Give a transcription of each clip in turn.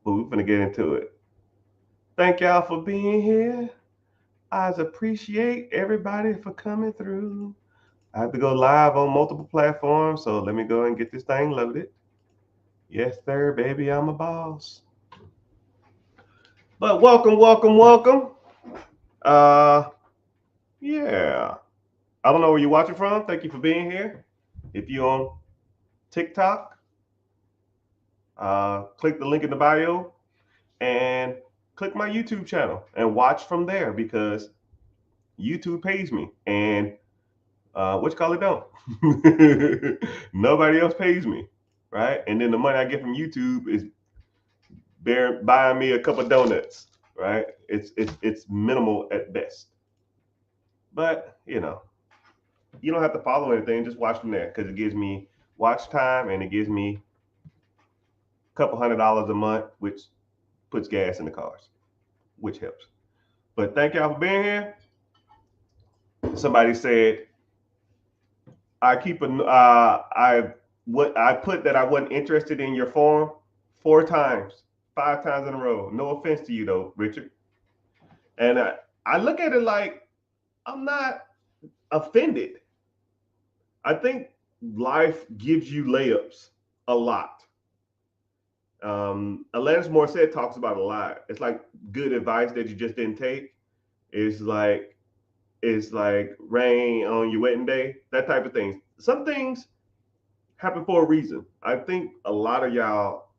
But we're gonna get into it. Thank y'all for being here. I appreciate everybody for coming through. I have to go live on multiple platforms, so let me go and get this thing loaded. Yes, sir, baby, I'm a boss. But welcome, welcome, welcome. Uh, yeah. I don't know where you're watching from. Thank you for being here. If you're on TikTok, click the link in the bio and click my YouTube channel and watch from there because YouTube pays me and what you call it don't. Nobody else pays me, right? And then the money I get from YouTube is buying me a couple donuts, right? It's minimal at best, but you don't have to follow anything. Just watch from there because it gives me watch time and it gives me a couple $100 a month, which puts gas in the cars, which helps. But thank y'all for being here. Somebody said I keep a I put that I wasn't interested in your form 4 times, 5 times in a row. No offense to you though, Richard. And I look at it like I'm not offended. I think life gives you layups a lot. Alanis Morissette talks about a lot. It's like good advice that you just didn't take. It's like rain on your wedding day, that type of thing. Some things happen for a reason. I think a lot of y'all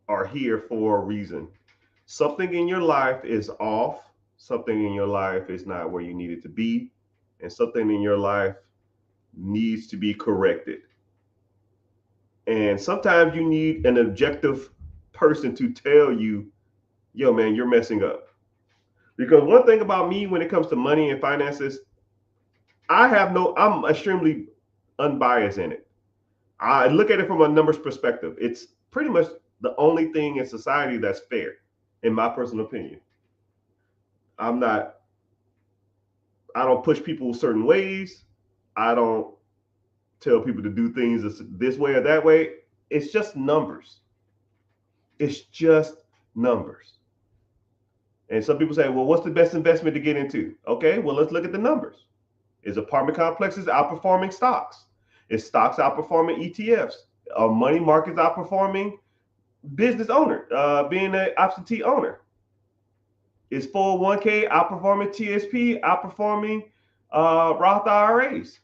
are here for a reason. Something in your life is off, something in your life is not where you need it to be, and something in your life needs to be corrected. And sometimes you need an objective person to tell you, yo, man, you're messing up. Because one thing about me when it comes to money and finances, I'm extremely unbiased in it. I look at it from a numbers perspective. It's pretty much the only thing in society that's fair, in my personal opinion. I'm not, I don't push people certain ways. I don't tell people to do things this way or that way. It's just numbers. It's just numbers. And some people say, well, what's the best investment to get into? Okay, well, let's look at the numbers. Is apartment complexes outperforming stocks? Is stocks outperforming ETFs? Are money markets outperforming business owner, being an absentee owner? Is 401k outperforming TSP, outperforming Roth IRAs?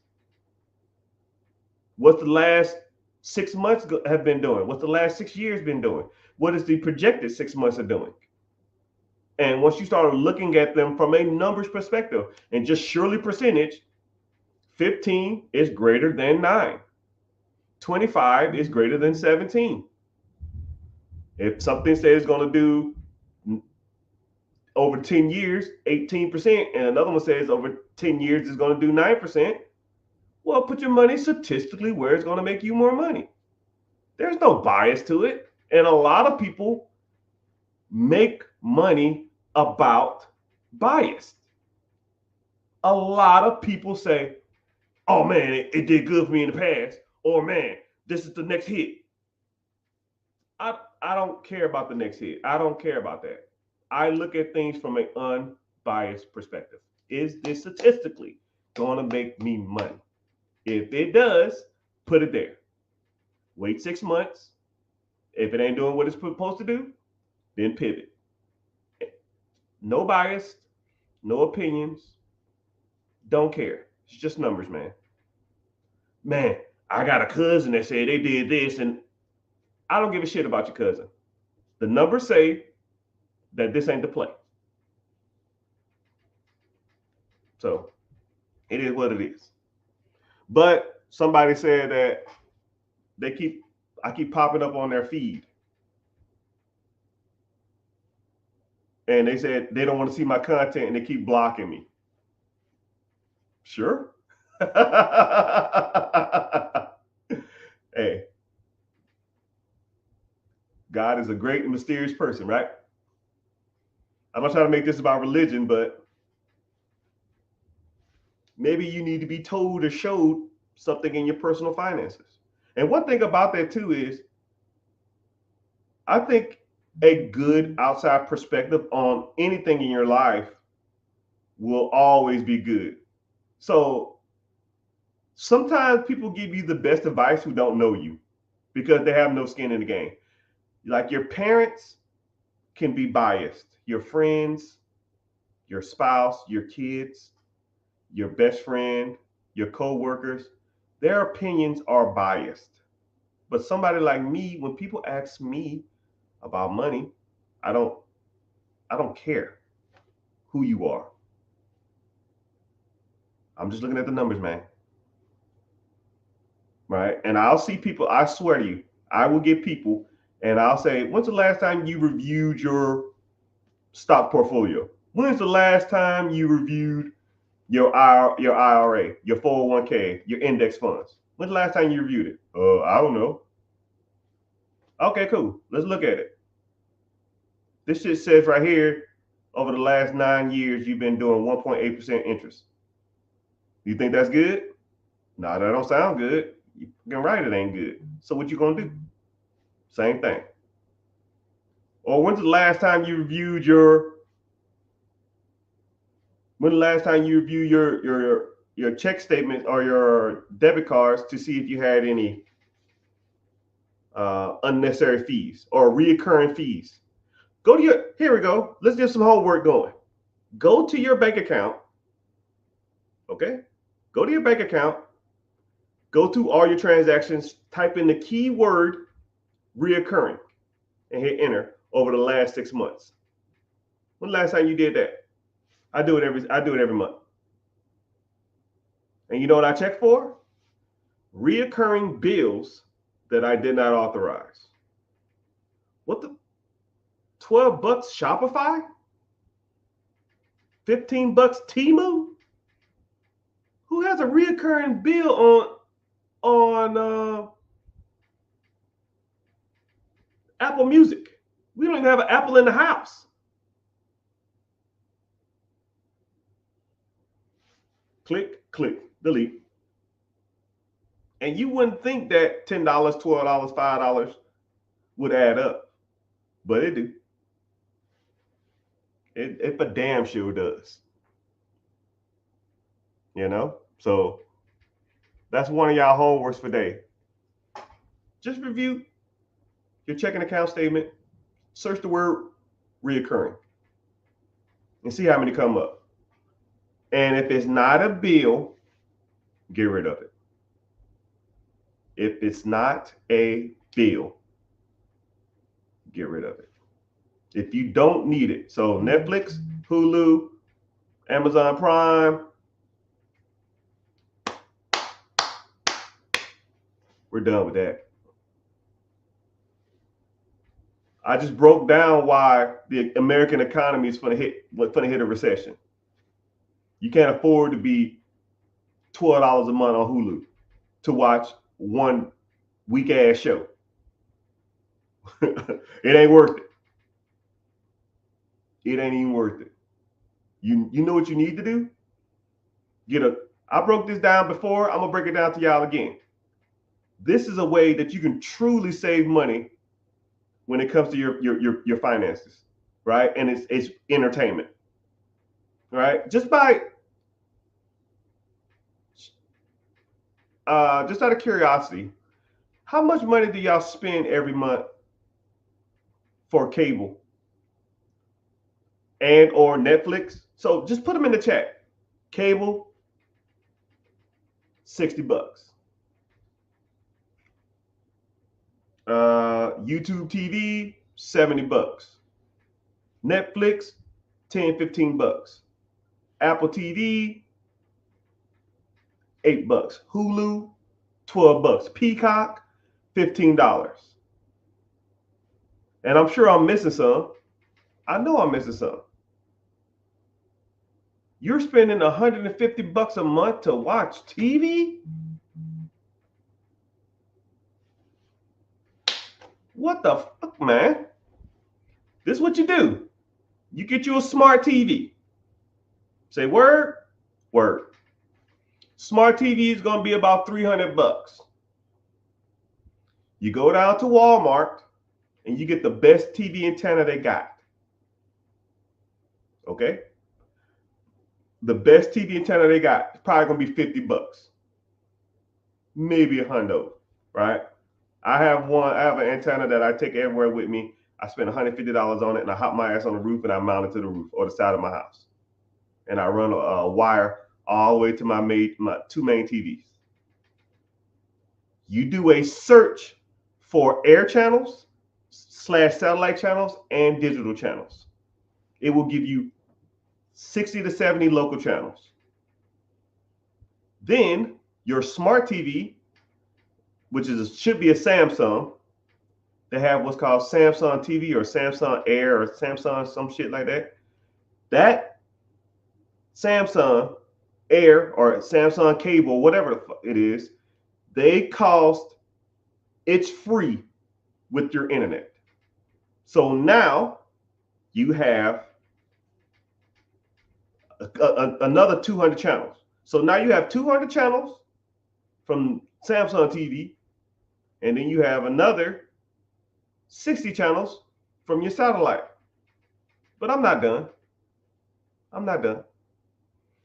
What's the last 6 months have been doing? What's the last 6 years been doing? What is the projected 6 months are doing? And once you start looking at them from a numbers perspective and just surely percentage, 15 is greater than 9. 25 is greater than 17. If something says it's going to do over 10 years, 18%, and another one says over 10 years it's going to do 9%, well, put your money statistically where it's going to make you more money. There's no bias to it. And a lot of people make money about bias. A lot of people say, oh man, it did good for me in the past, or man, this is the next hit. I don't care about the next hit. I don't care about that. I look at things from an unbiased perspective. Is this statistically going to make me money? If it does, put it there. Wait 6 months. If it ain't doing what it's supposed to do, then pivot. No bias, no opinions. Don't care. It's just numbers, man. Man, I got a cousin that said they did this, and I don't give a shit about your cousin. The numbers say that this ain't the play. So it is what it is. But somebody said that they keep I keep popping up on their feed. And they said they don't want to see my content and they keep blocking me. Sure. Hey, God is a great and mysterious person, right? I'm not trying to make this about religion, but maybe you need to be told or showed something in your personal finances. And one thing about that too is I think a good outside perspective on anything in your life will always be good. So sometimes people give you the best advice who don't know you because they have no skin in the game. Like your parents can be biased, your friends, your spouse, your kids, your best friend, your co-workers, their opinions are biased. But somebody like me, when people ask me about money, I don't I don't care who you are. I'm just looking at the numbers, man. Right? And I'll see people, I swear to you, I will get people and I'll say, when's the last time you reviewed your stock portfolio? When's the last time you reviewed your IRA, your 401k, your index funds? When's the last time you reviewed it? I don't know. Okay, cool. Let's look at it. This shit says right here, over the last 9 years, you've been doing 1.8% interest. You think that's good? No, that don't sound good. You can right, it ain't good. So what you gonna do? Same thing. Or when's the last time you reviewed your your check statement or your debit cards to see if you had any unnecessary fees or reoccurring fees? Go to your, here we go. Let's get some homework going. Go to your bank account. Okay. Go to your bank account. Go to all your transactions. Type in the keyword reoccurring and hit enter over the last 6 months. When the last time you did that? I do it every month. And you know what I check for? Reoccurring bills that I did not authorize. What the? $12 Shopify? $15 Temu? Who has a reoccurring bill on Apple Music? We don't even have an Apple in the house. Click, click, delete. And you wouldn't think that $10, $12, $5 would add up, but it do. It for damn sure does. You know? So that's one of y'all homeworks for today. Just review your checking account statement, search the word reoccurring, and see how many come up. And if it's not a bill, get rid of it. If it's not a bill, get rid of it. If you don't need it. So Netflix, Hulu, Amazon Prime, we're done with that. I just broke down why the American economy is going to hit a recession. You can't afford to be $12 a month on Hulu to watch one weak ass show. It ain't worth it. It ain't even worth it. You know what you need to do? I broke this down before. I'm gonna break it down to y'all again. This is a way that you can truly save money when it comes to your finances, right? And it's entertainment, right? Just out of curiosity, how much money do y'all spend every month for cable and or Netflix? So just put them in the chat. Cable, $60. YouTube TV, $70. Netflix, $10-15. Apple TV, $8. Hulu, $12. Peacock, $15. And I'm sure I'm missing some. I know I'm missing some. You're spending $150 a month to watch TV? What the fuck, man? This is what you do. You get you a smart TV. Say word, word. Smart TV is going to be about $300. You go down to Walmart and you get the best TV antenna they got. Okay? The best TV antenna they got is probably gonna be $50, maybe $100, right? I have an antenna that I take everywhere with me. I spend $150 on it, and I hop my ass on the roof, and I mount it to the roof or the side of my house, and I run a wire all the way to my two main TVs. You do a search for air channels / satellite channels and digital channels. It will give you 60 to 70 local channels. Then your smart TV, which should be a Samsung, they have what's called Samsung TV or Samsung Air or Samsung some shit like that. That Samsung Air or Samsung Cable, whatever it is, it's free with your internet. So now you have another 200 channels. So now you have 200 channels from Samsung TV, and then you have another 60 channels from your satellite. But I'm not done.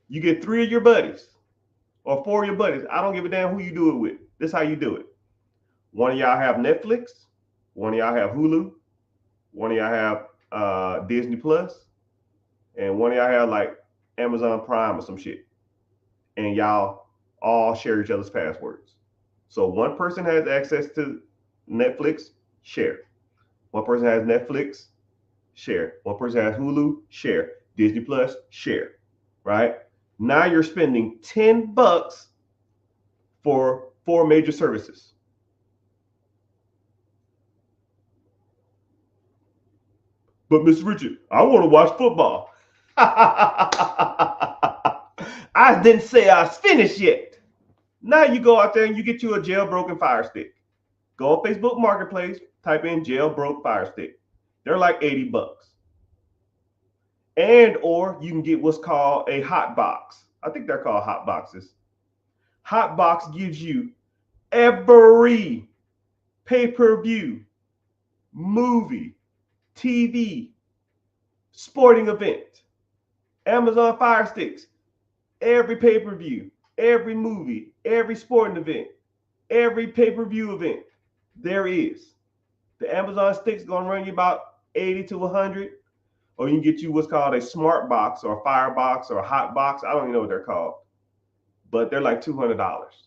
You get 3 of your buddies or 4 of your buddies. I don't give a damn who you do it with. This is how you do it. One of y'all have Netflix. One of y'all have Hulu. One of y'all have Disney Plus. And one of y'all have like Amazon Prime or some shit. And y'all all share each other's passwords. So one person has access to Netflix, share. One person has Netflix, share. One person has Hulu, share. Disney Plus, share. Right? Now you're spending $10 for 4 major services. But Mr. Richard, I want to watch football. I didn't say I was finished yet. Now you go out there and you get you a jailbroken Fire Stick. Go on Facebook Marketplace, type in jailbroke Fire Stick. They're like $80. And or you can get what's called a hot box. I think they're called hot boxes. Hot box gives you every pay-per-view, movie, TV, sporting event, Amazon Fire Sticks, every pay-per-view, every movie, every sporting event, every pay-per-view event there is. The Amazon Stick's gonna run you about 80 to 100, or you can get you what's called a smart box or a fire box or a hot box. I don't even know what they're called, but they're like $200.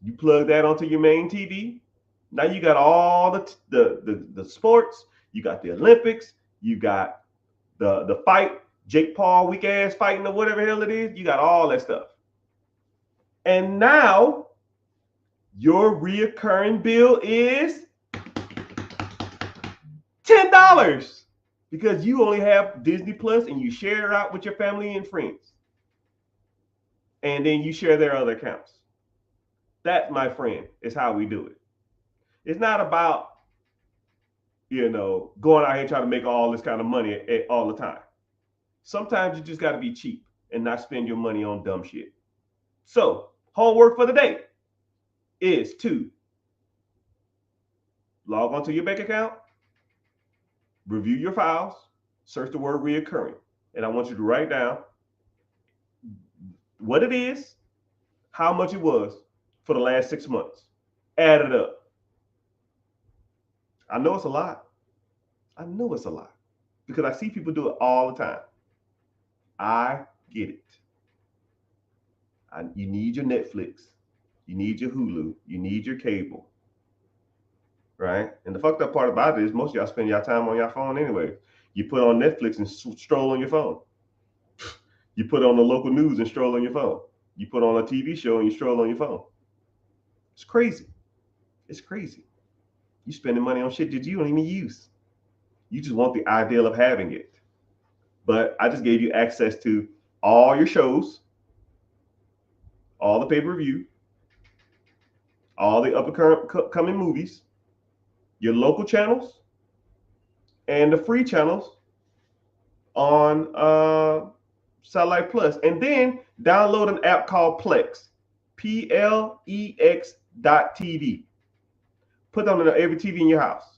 You plug that onto your main TV. Now you got all the sports. You got the Olympics. You got the fight, Jake Paul weak ass fighting or whatever hell it is. You got all that stuff. And now your reoccurring bill is $10 because you only have Disney Plus and you share it out with your family and friends. And then you share their other accounts. That, my friend, is how we do it. It's not about, going out here trying to make all this kind of money all the time. Sometimes you just got to be cheap and not spend your money on dumb shit. So, homework for the day is to log onto your bank account, review your files, search the word reoccurring, and I want you to write down what it is, how much it was for the last 6 months. Add it up. I know it's a lot. Because I see people do it all the time. I get it. You need your Netflix. You need your Hulu. You need your cable. Right? And the fucked up part about it is most of y'all spend your time on your phone anyway. You put on Netflix and stroll on your phone. You put on the local news and stroll on your phone. You put on a TV show and you stroll on your phone. It's crazy. You spending money on shit that you don't even use. You just want the ideal of having it. But I just gave you access to all your shows, all the pay-per-view, all the upcoming movies, your local channels, and the free channels on Satellite Plus. And then download an app called Plex, Plex.tv. Put that on every TV in your house.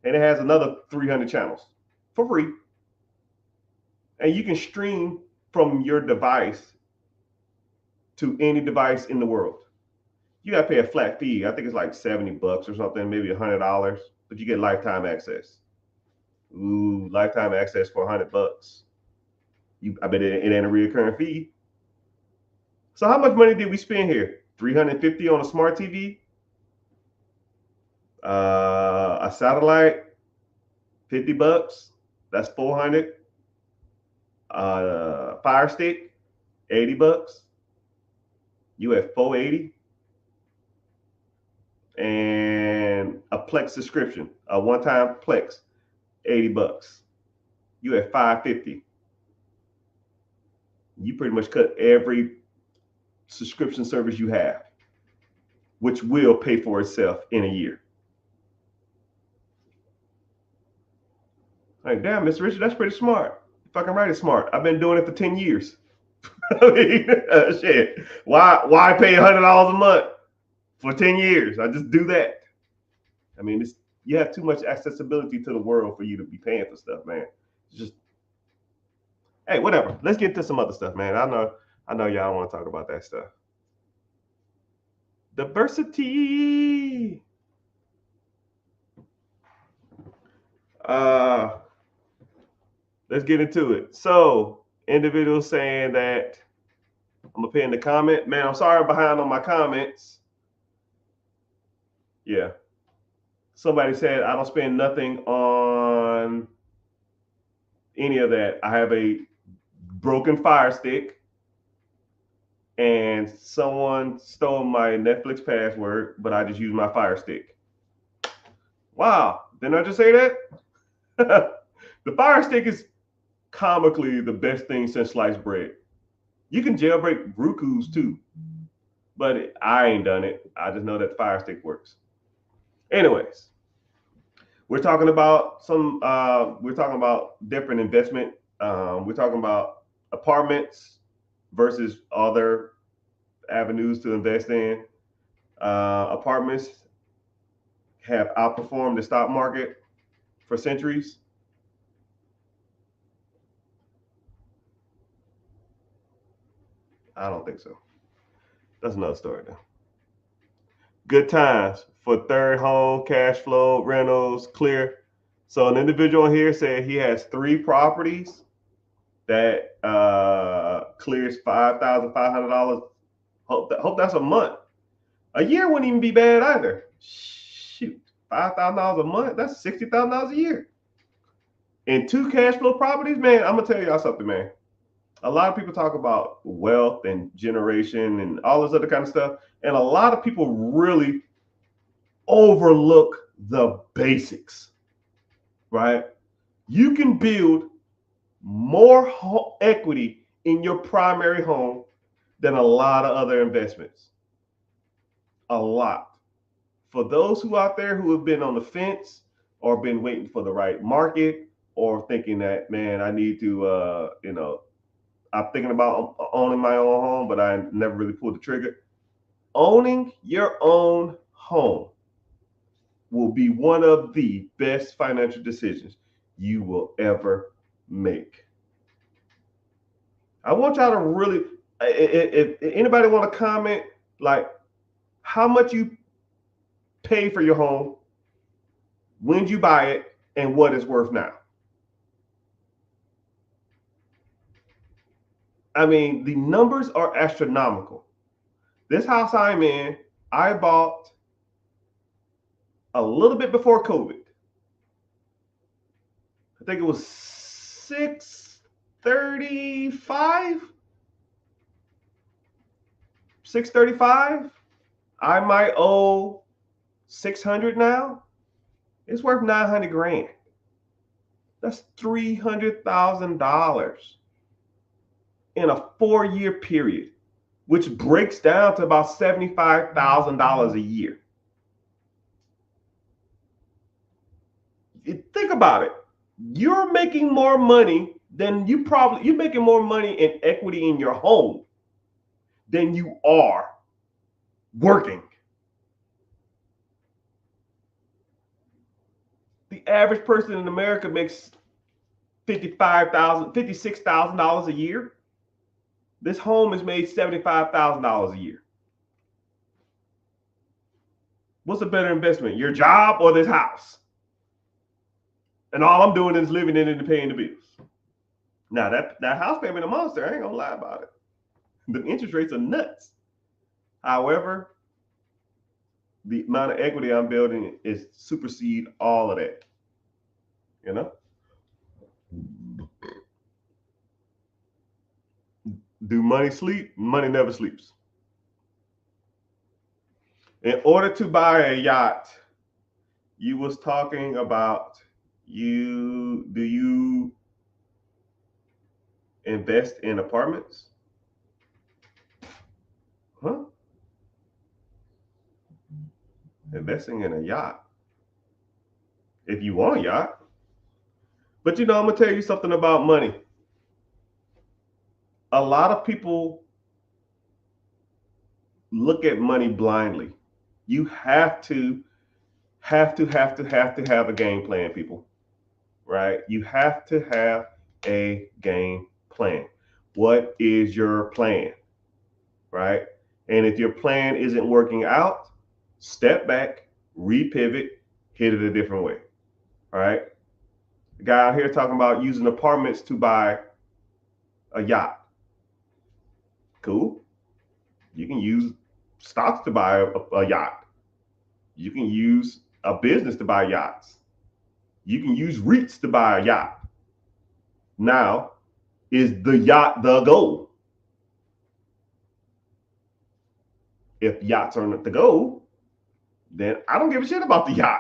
And it has another 300 channels for free. And you can stream from your device to any device in the world. You got to pay a flat fee. I think it's like $70 or something, maybe $100, but you get lifetime access. Ooh, lifetime access for $100. I bet it ain't a recurring fee. So how much money did we spend here? $350 on a smart TV, a satellite, $50. That's $400. Fire Stick, $80. You at $480. And a Plex subscription, a one-time Plex, $80. You at $550. You pretty much cut every subscription service you have, which will pay for itself in a year. Like, damn, Mr. Richard, that's pretty smart. If I can write it smart, I've been doing it for 10 years. I mean, shit. Why pay $100 a month for 10 years? I just do that. I mean, you have too much accessibility to the world for you to be paying for stuff, man. It's just, hey, whatever. Let's get to some other stuff, man. I know y'all don't want to talk about that stuff. Diversity. Let's get into it. So, individuals saying that, I'm gonna put in the comment, man, I'm sorry I'm behind on my comments. Yeah. Somebody said I don't spend nothing on any of that. I have a broken Fire Stick, and someone stole my Netflix password, but I just use my Fire Stick. Wow, didn't I just say that? The Fire Stick is comically the best thing since sliced bread. You can jailbreak Roku's too, but I ain't done it. I just know that the Fire Stick works. Anyways, we're talking about different investment. We're talking about apartments versus other avenues to invest in. Apartments have outperformed the stock market for centuries. I don't think so. That's another story though. Good times for third home, cash flow, rentals, clear. So an individual here said he has 3 properties that clears $5,500. Hope that's a month. A year wouldn't even be bad either. Shoot, $5,000 a month, that's $60,000 a year. And 2 cash flow properties, man, I'm gonna tell y'all something, man. A lot of people talk about wealth and generation and all this other kind of stuff. And a lot of people really overlook the basics, right? You can build more equity in your primary home than a lot of other investments. A lot. For those who out there who have been on the fence or been waiting for the right market or thinking that, man, I need to, I'm thinking about owning my own home, but I never really pulled the trigger. Owning your own home will be one of the best financial decisions you will ever make. I want y'all to really, if anybody want to comment, like how much you pay for your home, when did you buy it, and what it's worth now. I mean, the numbers are astronomical. This house I'm in, I bought a little bit before COVID. I think it was $635. $635. I might owe $600 now. It's worth $900,000. That's $300,000 in a 4-year period, which breaks down to about $75,000 a year. Think about it. You're making more money than you're making more money in equity in your home than you are working. the average person in America makes $56,000 a year. This home has made $75,000 a year. What's a better investment, your job or this house? And all I'm doing is living in it and paying the bills. Now that house payment a monster, I ain't gonna lie about it. The interest rates are nuts. However, the amount of equity I'm building is supersede all of that. You know? Do money sleep? Money never sleeps. In order to buy a yacht, you was talking about do you invest in apartments? Huh? Investing in a yacht. If you want a yacht. But I'm gonna tell you something about money. A lot of people look at money blindly. You have to have a game plan, people. Right? You have to have a game plan. What is your plan? Right? And if your plan isn't working out, step back, repivot, hit it a different way. All right? The guy out here talking about using apartments to buy a yacht. Cool. You can use stocks to buy a yacht. You can use a business to buy yachts. You can use REITs to buy a yacht. Now, is the yacht the goal? If yachts aren't the goal, then I don't give a shit about the yacht.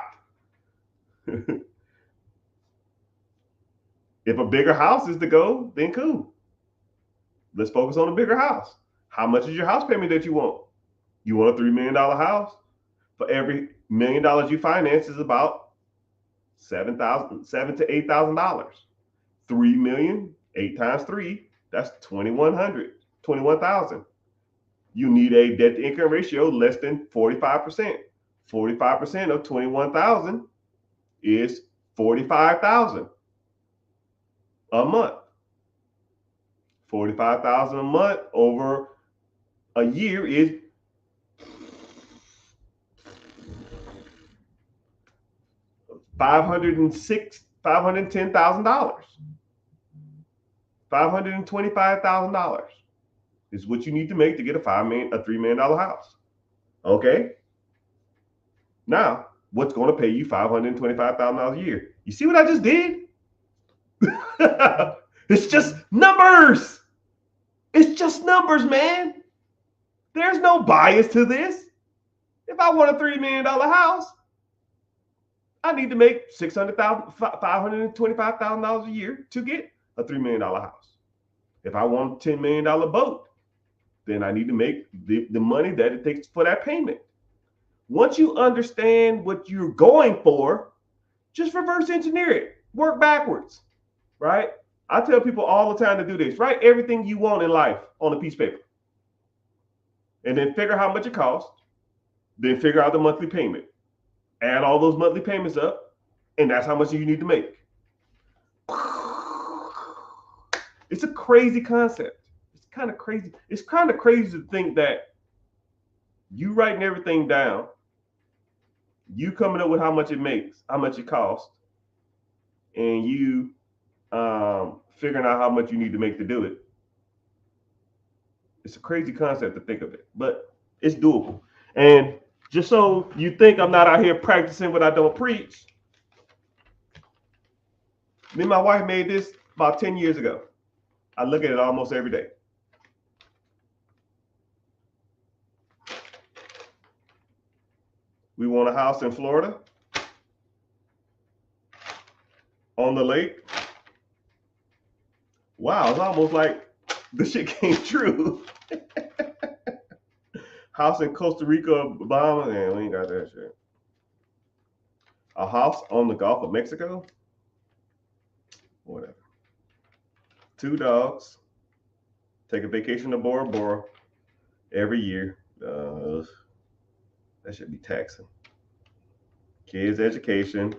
If a bigger house is the goal, then cool. Let's focus on a bigger house. How much is your house payment that you want? You want a $3 million house? For every $1 million you finance is about $7,000 to $8,000. 3 million, 8 times 3, that's 21,000. You need a debt to income ratio less than 45%. 45% of 21,000 is 45,000 a month. 45,000 a month over a year is $510,000. $525,000 is what you need to make to get a $3 million house. Okay. Now, what's going to pay you $525,000 a year? You see what I just did? It's just numbers. It's just numbers, man. There's no bias to this. If I want a $3 million house, I need to make $525,000 a year to get a $3 million house. If I want a $10 million boat, then I need to make the money that it takes for that payment. Once you understand what you're going for, just reverse engineer it. Work backwards, right? I tell people all the time to do this. Write everything you want in life on a piece of paper. And then figure how much it costs. Then figure out the monthly payment. Add all those monthly payments up, and that's how much you need to make. It's a crazy concept. It's kind of crazy. It's kind of crazy to think that you writing everything down, you coming up with how much it makes, how much it costs, and you figuring out how much you need to make to do it. It's a crazy concept to think of it, but it's doable. And just so you think I'm not out here practicing what I don't preach, me and my wife made this about 10 years ago. I look at it almost every day. We want a house in Florida on the lake. Wow, it's almost like the shit came true. House in Costa Rica, Bahamas, and we ain't got that shit. A house on the Gulf of Mexico, whatever. 2 dogs. Take a vacation to Bora Bora every year. That should be taxing. Kids' education,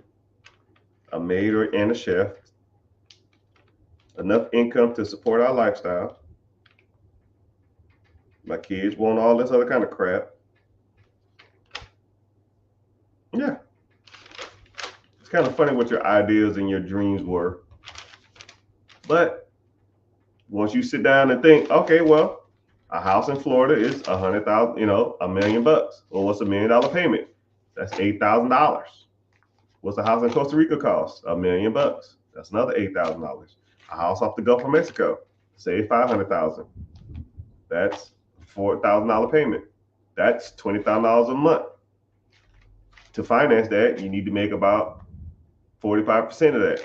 a maid and a chef, enough income to support our lifestyle. My kids want all this other kind of crap. Yeah. It's kind of funny what your ideas and your dreams were. But once you sit down and think, okay, well, a house in Florida is $100,000, $1 million. Well, what's $1 million payment? That's $8,000. What's a house in Costa Rica cost? $1 million. That's another $8,000. A house off the Gulf of Mexico, say $500,000. That's $4,000 payment. That's $20,000 a month. To finance that, you need to make about 45% of that.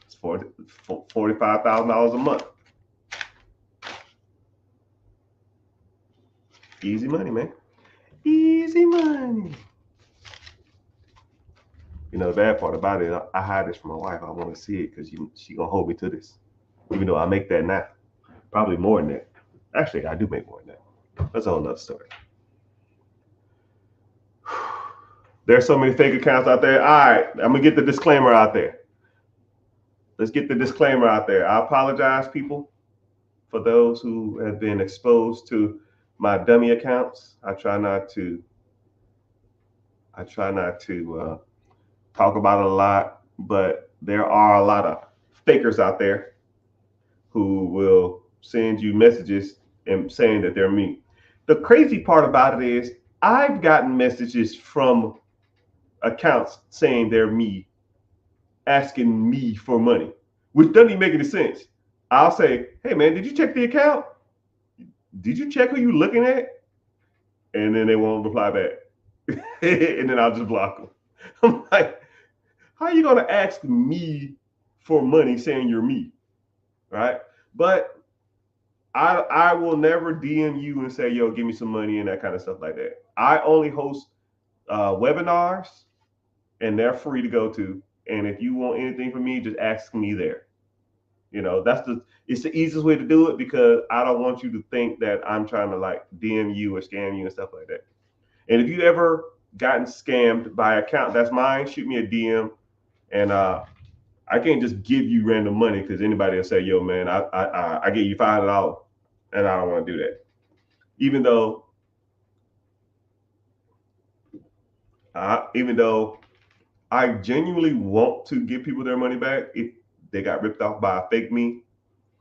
It's $45,000 a month. Easy money, man. Easy money. The bad part about it, I hide this from my wife. I want to see it because she gonna hold me to this. Even though I make that now, probably more than that. Actually, I do make more than that. That's a whole nother story. There's so many fake accounts out there. All right, I'm gonna get the disclaimer out there. Let's get the disclaimer out there. I apologize, people, for those who have been exposed to my dummy accounts. I try not to talk about it a lot, but there are a lot of fakers out there who will send you messages and saying that they're me. The crazy part about it is I've gotten messages from accounts saying they're me, asking me for money, which doesn't even make any sense. I'll say, hey man, did you check the account? Did you check who you looking at? And then they won't reply back. And then I'll just block them. I'm like, how are you going to ask me for money saying you're me? Right? But I will never DM you and say, yo, give me some money and that kind of stuff like that. I only host webinars and they're free to go to. And if you want anything from me, just ask me there. It's the easiest way to do it because I don't want you to think that I'm trying to like DM you or scam you and stuff like that. And if you ever gotten scammed by an account that's mine, shoot me a DM. And I can't just give you random money because anybody will say, yo, man, I get you $500 and I don't want to do that. Even though I genuinely want to give people their money back if they got ripped off by a fake me,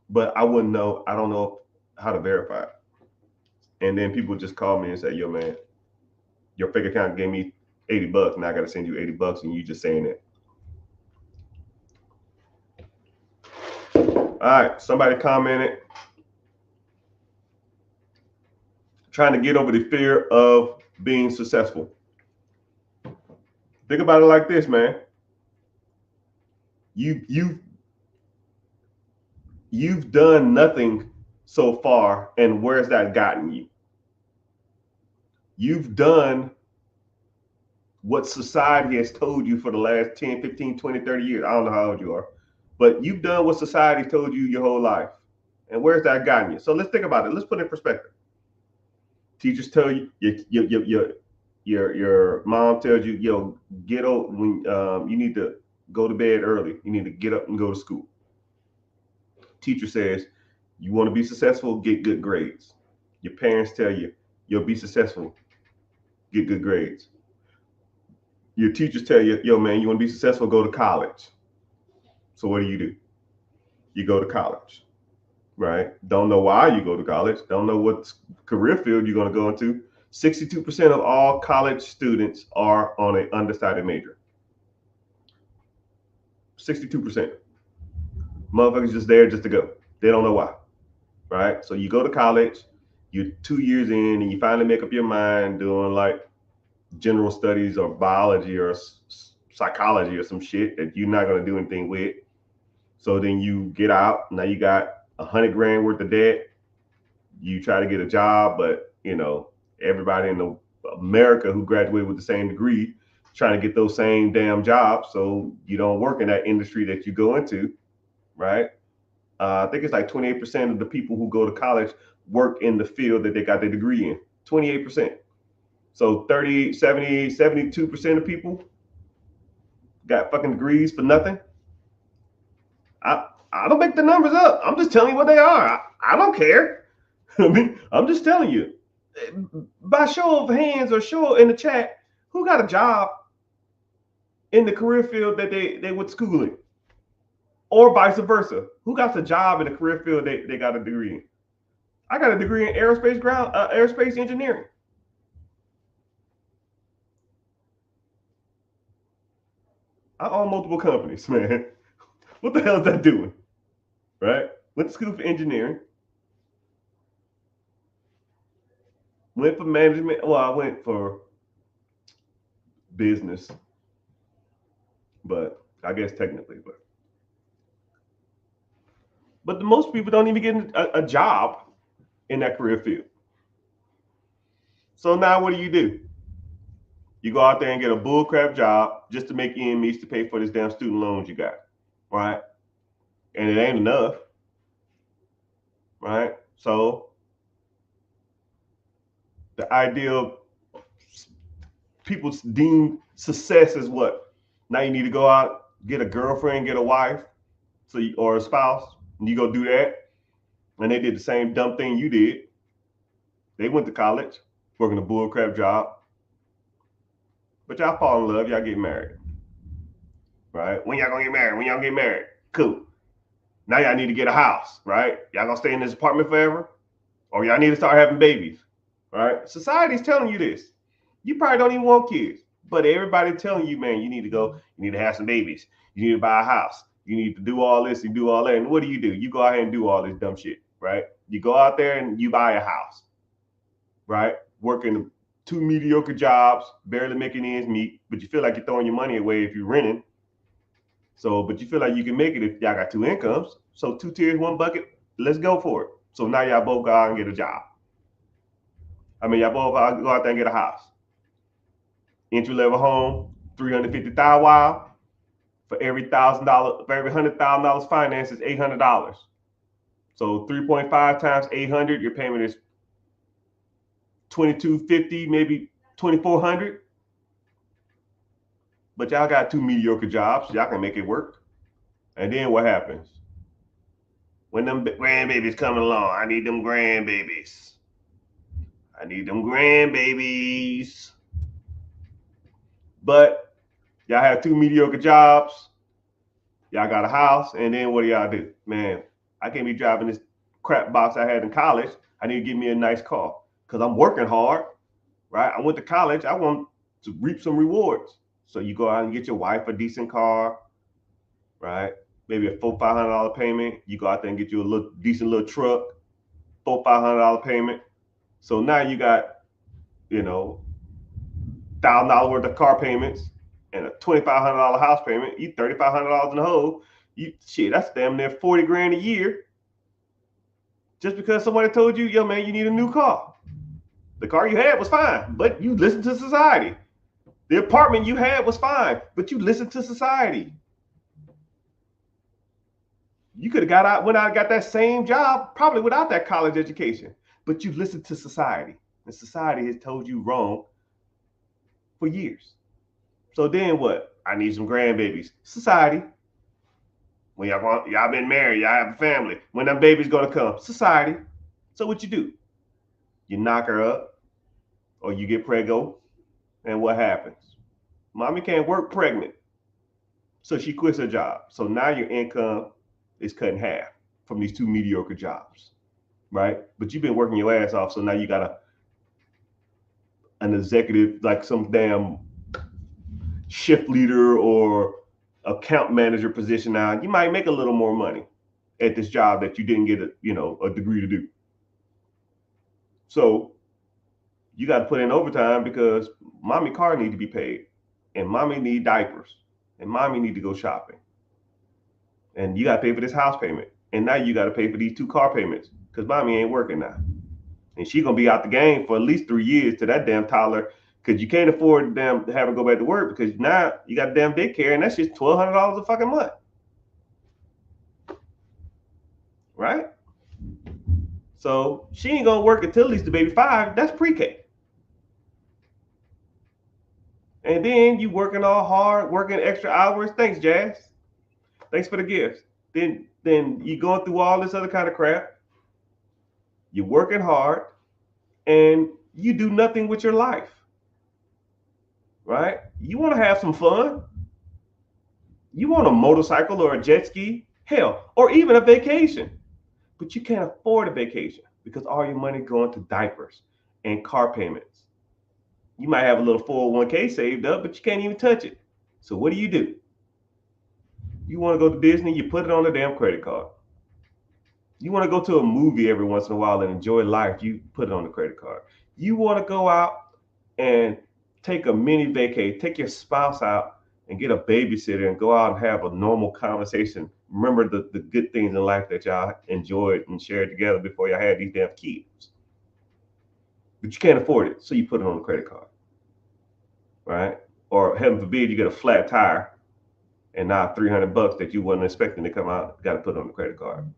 but I don't know how to verify it. And then people just call me and say, yo, man, your fake account gave me $80. Now I got to send you $80 and you just saying it. All right, somebody commented, trying to get over the fear of being successful. Think about it like this, man. You've done nothing so far, and where's that gotten you? You've done what society has told you for the last 10, 15, 20, 30 years. I don't know how old you are, but you've done what society told you your whole life. And where's that gotten you? So let's think about it. Let's put it in perspective. Teachers tell you, your mom tells you, yo, get up when you need to go to bed early. You need to get up and go to school. Teacher says, you want to be successful, get good grades. Your parents tell you, you'll be successful, get good grades. Your teachers tell you, yo, man, you want to be successful, go to college. So what do? You go to college, right? Don't know why you go to college. Don't know what career field you're going to go into. 62% of all college students are on an undecided major. 62%. Motherfuckers just there just to go. They don't know why, right? So you go to college, you're 2 years in, and you finally make up your mind doing like general studies or biology or psychology or some shit that you're not going to do anything with. So then you get out. Now you got $100,000 worth of debt. You try to get a job, but everybody in America who graduated with the same degree trying to get those same damn jobs, so you don't work in that industry that you go into, right? I think it's like 28% of the people who go to college work in the field that they got their degree in. 28%. So 30, 70, 72% of people got fucking degrees for nothing. I don't make the numbers up. I'm just telling you what they are. I don't care. I mean, I'm just telling you. By show of hands or show in the chat, who got a job in the career field that they went to school in? Or vice versa. Who got a job in the career field they got a degree in? I got a degree in aerospace engineering. I own multiple companies, man. What the hell is that doing? Right? Went to school for engineering. Went for management. Well, I went for business, but I guess technically, but the most people don't even get a job in that career field. So now what do? You go out there and get a bullcrap job just to make ends meet to pay for this damn student loans you got, right? And it ain't enough, right? So the idea of people deem success is what? Now you need to go out, get a girlfriend, get a wife, or a spouse, and you go do that. And they did the same dumb thing you did. They went to college, working a bullcrap job, but y'all fall in love, y'all get married, right? When y'all gonna get married? When y'all get married? Cool. Now y'all need to get a house, right? Y'all gonna stay in this apartment forever, or y'all need to start having babies, right? Society's telling you this. You probably don't even want kids, but everybody telling you, man, you need to go, you need to have some babies, you need to buy a house, you need to do all this and do all that. And what do? You go out here and do all this dumb shit, right? You go out there and you buy a house, right? Working 2 mediocre jobs, barely making ends meet, but you feel like you're throwing your money away if you're renting. So, but you feel like you can make it if y'all got 2 incomes. So 2 tiers, 1 bucket, let's go for it. So now y'all both go out and get a job. I mean, y'all both go out there and get a house. Entry level home, $350,000 while. For every $1,000, for every $100,000 finance is $800. So 3.5 times 800, your payment is $2,250, maybe $2,400. But y'all got 2 mediocre jobs, y'all can make it work. And then what happens? When them grandbabies coming along, I need them grandbabies. I need them grandbabies. But y'all have 2 mediocre jobs. Y'all got a house, and then what do y'all do? Man, I can't be driving this crap box I had in college. I need to get me a nice car because I'm working hard, right? I went to college. I want to reap some rewards. So you go out and get your wife a decent car, right? Maybe a $400-500 payment. You go out there and get you a decent little truck, $400-500 payment. So now you got, $1,000 worth of car payments and a $2,500 house payment. You $3,500 in the hole. That's damn near 40 grand a year. Just because somebody told you, yo man, you need a new car. The car you had was fine, but you listened to society. The apartment you had was fine, but you listened to society. You could have went out and got that same job, probably without that college education, but you listened to society, and society has told you wrong for years. So then what? I need some grandbabies. Society. When y'all been married, y'all have a family. When them babies gonna come? Society. So what you do? You knock her up, or you get preggo, and what happens? Mommy can't work pregnant, so she quits her job. So now your income is cut in half from these 2 mediocre jobs, right? But you've been working your ass off, so now you got an executive, like some damn shift leader or account manager position. Now you might make a little more money at this job that you didn't get a degree to do. So you got to put in overtime because mommy car need to be paid, and mommy need diapers, and mommy need to go shopping, and you got to pay for this house payment, and now you got to pay for these 2 car payments because mommy ain't working now, and she gonna be out the game for at least 3 years to that damn toddler, because you can't afford to have her go back to work because now you got damn daycare, and that's just $1,200 a fucking month, right? So she ain't gonna work until at least the baby 5. That's pre-K. And then you working all hard, working extra hours. Thanks, Jazz. Thanks for the gifts. Then you going through all this other kind of crap. You're working hard and you do nothing with your life. Right? You want to have some fun. You want a motorcycle or a jet ski, hell, or even a vacation. But you can't afford a vacation because all your money going to diapers and car payments. You might have a little 401k saved up, but you can't even touch it. So what do? You want to go to Disney, you put it on a damn credit card. You want to go to a movie every once in a while and enjoy life, you put it on the credit card. You want to go out and take a mini vacay, take your spouse out and get a babysitter and go out and have a normal conversation. Remember the good things in life that y'all enjoyed and shared together before y'all had these damn kids. But you can't afford it, so you put it on the credit card. Right? Or heaven forbid you get a flat tire and now $300 that you wasn't expecting to come out, got to put on the credit card.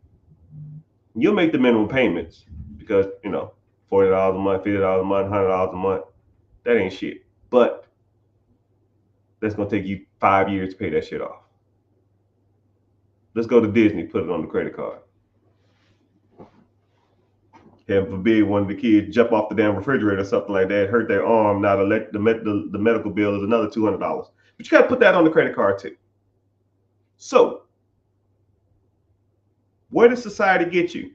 You'll make the minimum payments because, $40 a month, $50 a month, $100 a month, that ain't shit. But that's going to take you 5 years to pay that shit off. Let's go to Disney, put it on the credit card. Heaven forbid one of the kids jump off the damn refrigerator or something like that, hurt their arm. Now the medical bill is another $200. But you got to put that on the credit card too. So, where does society get you?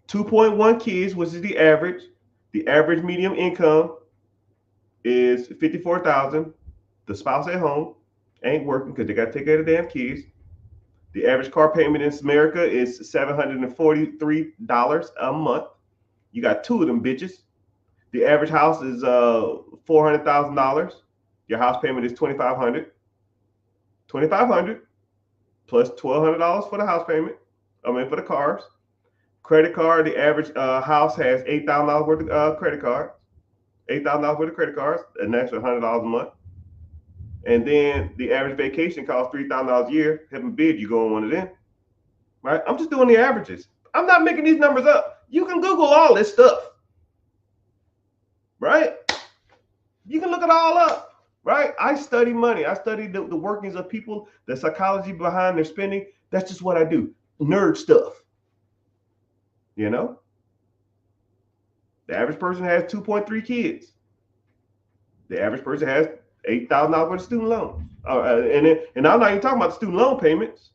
2.1 kids, which is the average. The average median income is $54,000. The spouse at home ain't working because they got to take care of the damn kids. The average car payment in America is $743 a month. You got two of them bitches. The average house is $400,000. Your house payment is $2,500. $2,500 plus $1,200 for the house payment. For the cars. Credit card, the average house has $8,000 worth of credit cards. $8,000 worth of credit cards, an extra $100 a month. And then the average vacation costs $3,000 a year. Heaven forbid you go on one of them. Right? I'm just doing the averages. I'm not making these numbers up. You can Google all this stuff. Right? You can look it all up. Right? I study money. I study the workings of people, the psychology behind their spending. That's just what I do. Nerd stuff. The average person has 2.3 kids. The average person has $8,000 worth of student loans. And I'm not even talking about the student loan payments.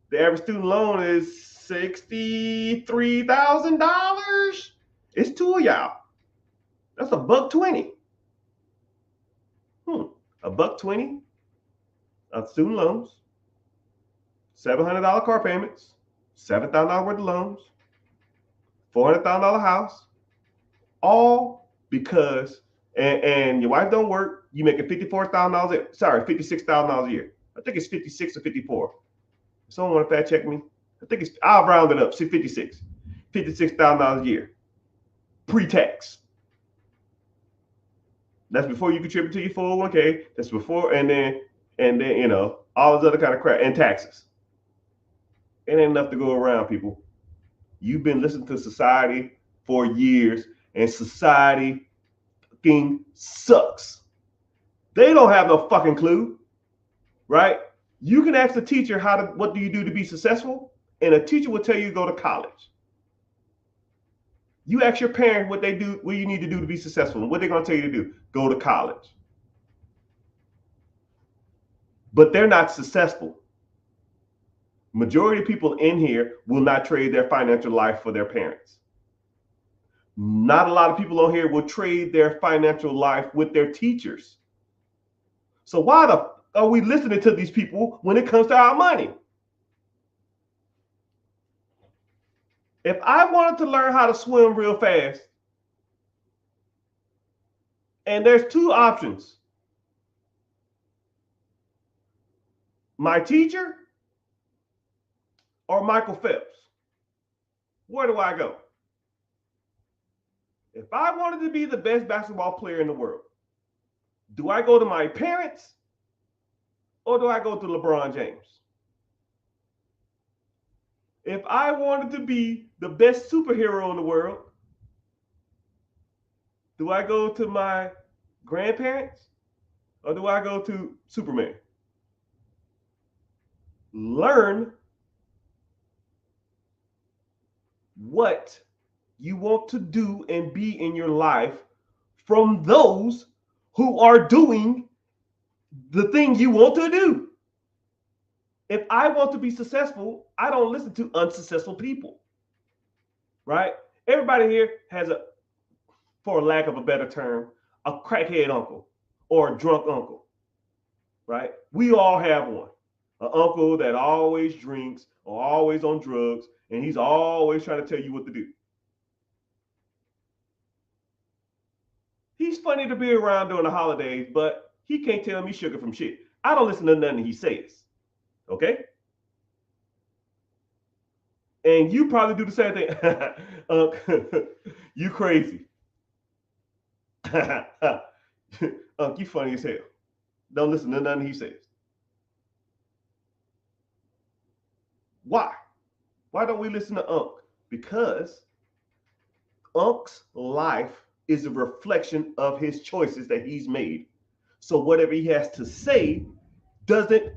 The average student loan is $63,000. It's two of y'all. That's $120. $120 of student loans, $700 car payments, $7,000 worth of loans, $400,000 house, all because and your wife don't work, you making $56,000 a year. I think it's 56 or 54. Someone want to fact check me? I'll round it up, say 56. $56,000 a year. Pre-tax. That's before you contribute to your 401k. That's before and then all this other kind of crap and taxes. It ain't enough to go around, people. You've been listening to society for years, and society fucking sucks. They don't have no fucking clue, right? You can ask the teacher what do you do to be successful, and a teacher will tell you to go to college. You ask your parents what you need to do to be successful, and what they're going to tell you to do, go to college. But they're not successful. Majority of people in here will not trade their financial life for their parents. Not a lot of people on here will trade their financial life with their teachers. So why are we listening to these people when it comes to our money? If I wanted to learn how to swim real fast, and there's two options. My teacher or Michael Phelps. Where do I go? If I wanted to be the best basketball player in the world, do I go to my parents or do I go to LeBron James? If I wanted to be the best superhero in the world, do I go to my grandparents, or do I go to Superman? Learn what you want to do and be in your life from those who are doing the thing you want to do. If I want to be successful, I don't listen to unsuccessful people, right? Everybody here has a, for lack of a better term, a crackhead uncle or a drunk uncle, right? We all have one. An uncle that always drinks or always on drugs, and he's always trying to tell you what to do. He's funny to be around during the holidays, but he can't tell me sugar from shit. I don't listen to nothing he says. Okay? And you probably do the same thing. You crazy. You funny as hell. Don't listen to nothing he says. Why? Why don't we listen to Unc? Because Unc's life is a reflection of his choices that he's made. So whatever he has to say doesn't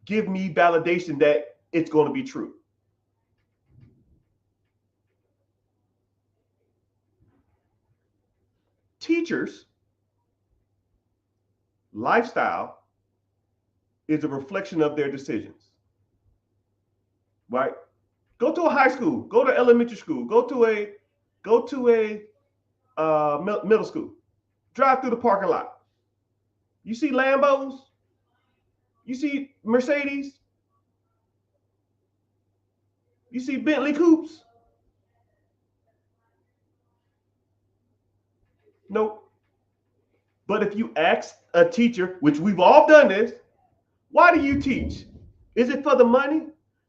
give me validation that it's going to be true. Teachers' lifestyle is a reflection of their decisions, right? Go to a high school, go to elementary school, go to a middle school. Drive through the parking lot. You see Lambos, you see Mercedes, you see Bentley coupes. Nope. But if you ask a teacher, which we've all done this, why do you teach? Is it for the money?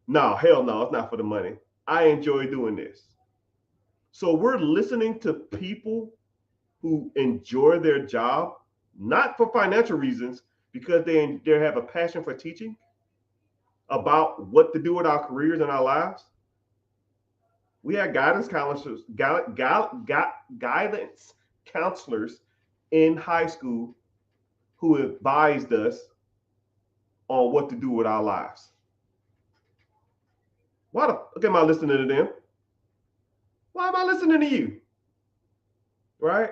No, hell no, it's not for the money. I enjoy doing this. So we're listening to people who enjoy their job, not for financial reasons, because they have a passion for teaching about what to do with our careers and our lives. We had guidance counselors in high school who advised us on what to do with our lives. Why the fuck am I listening to them? Why am I listening to you? Right?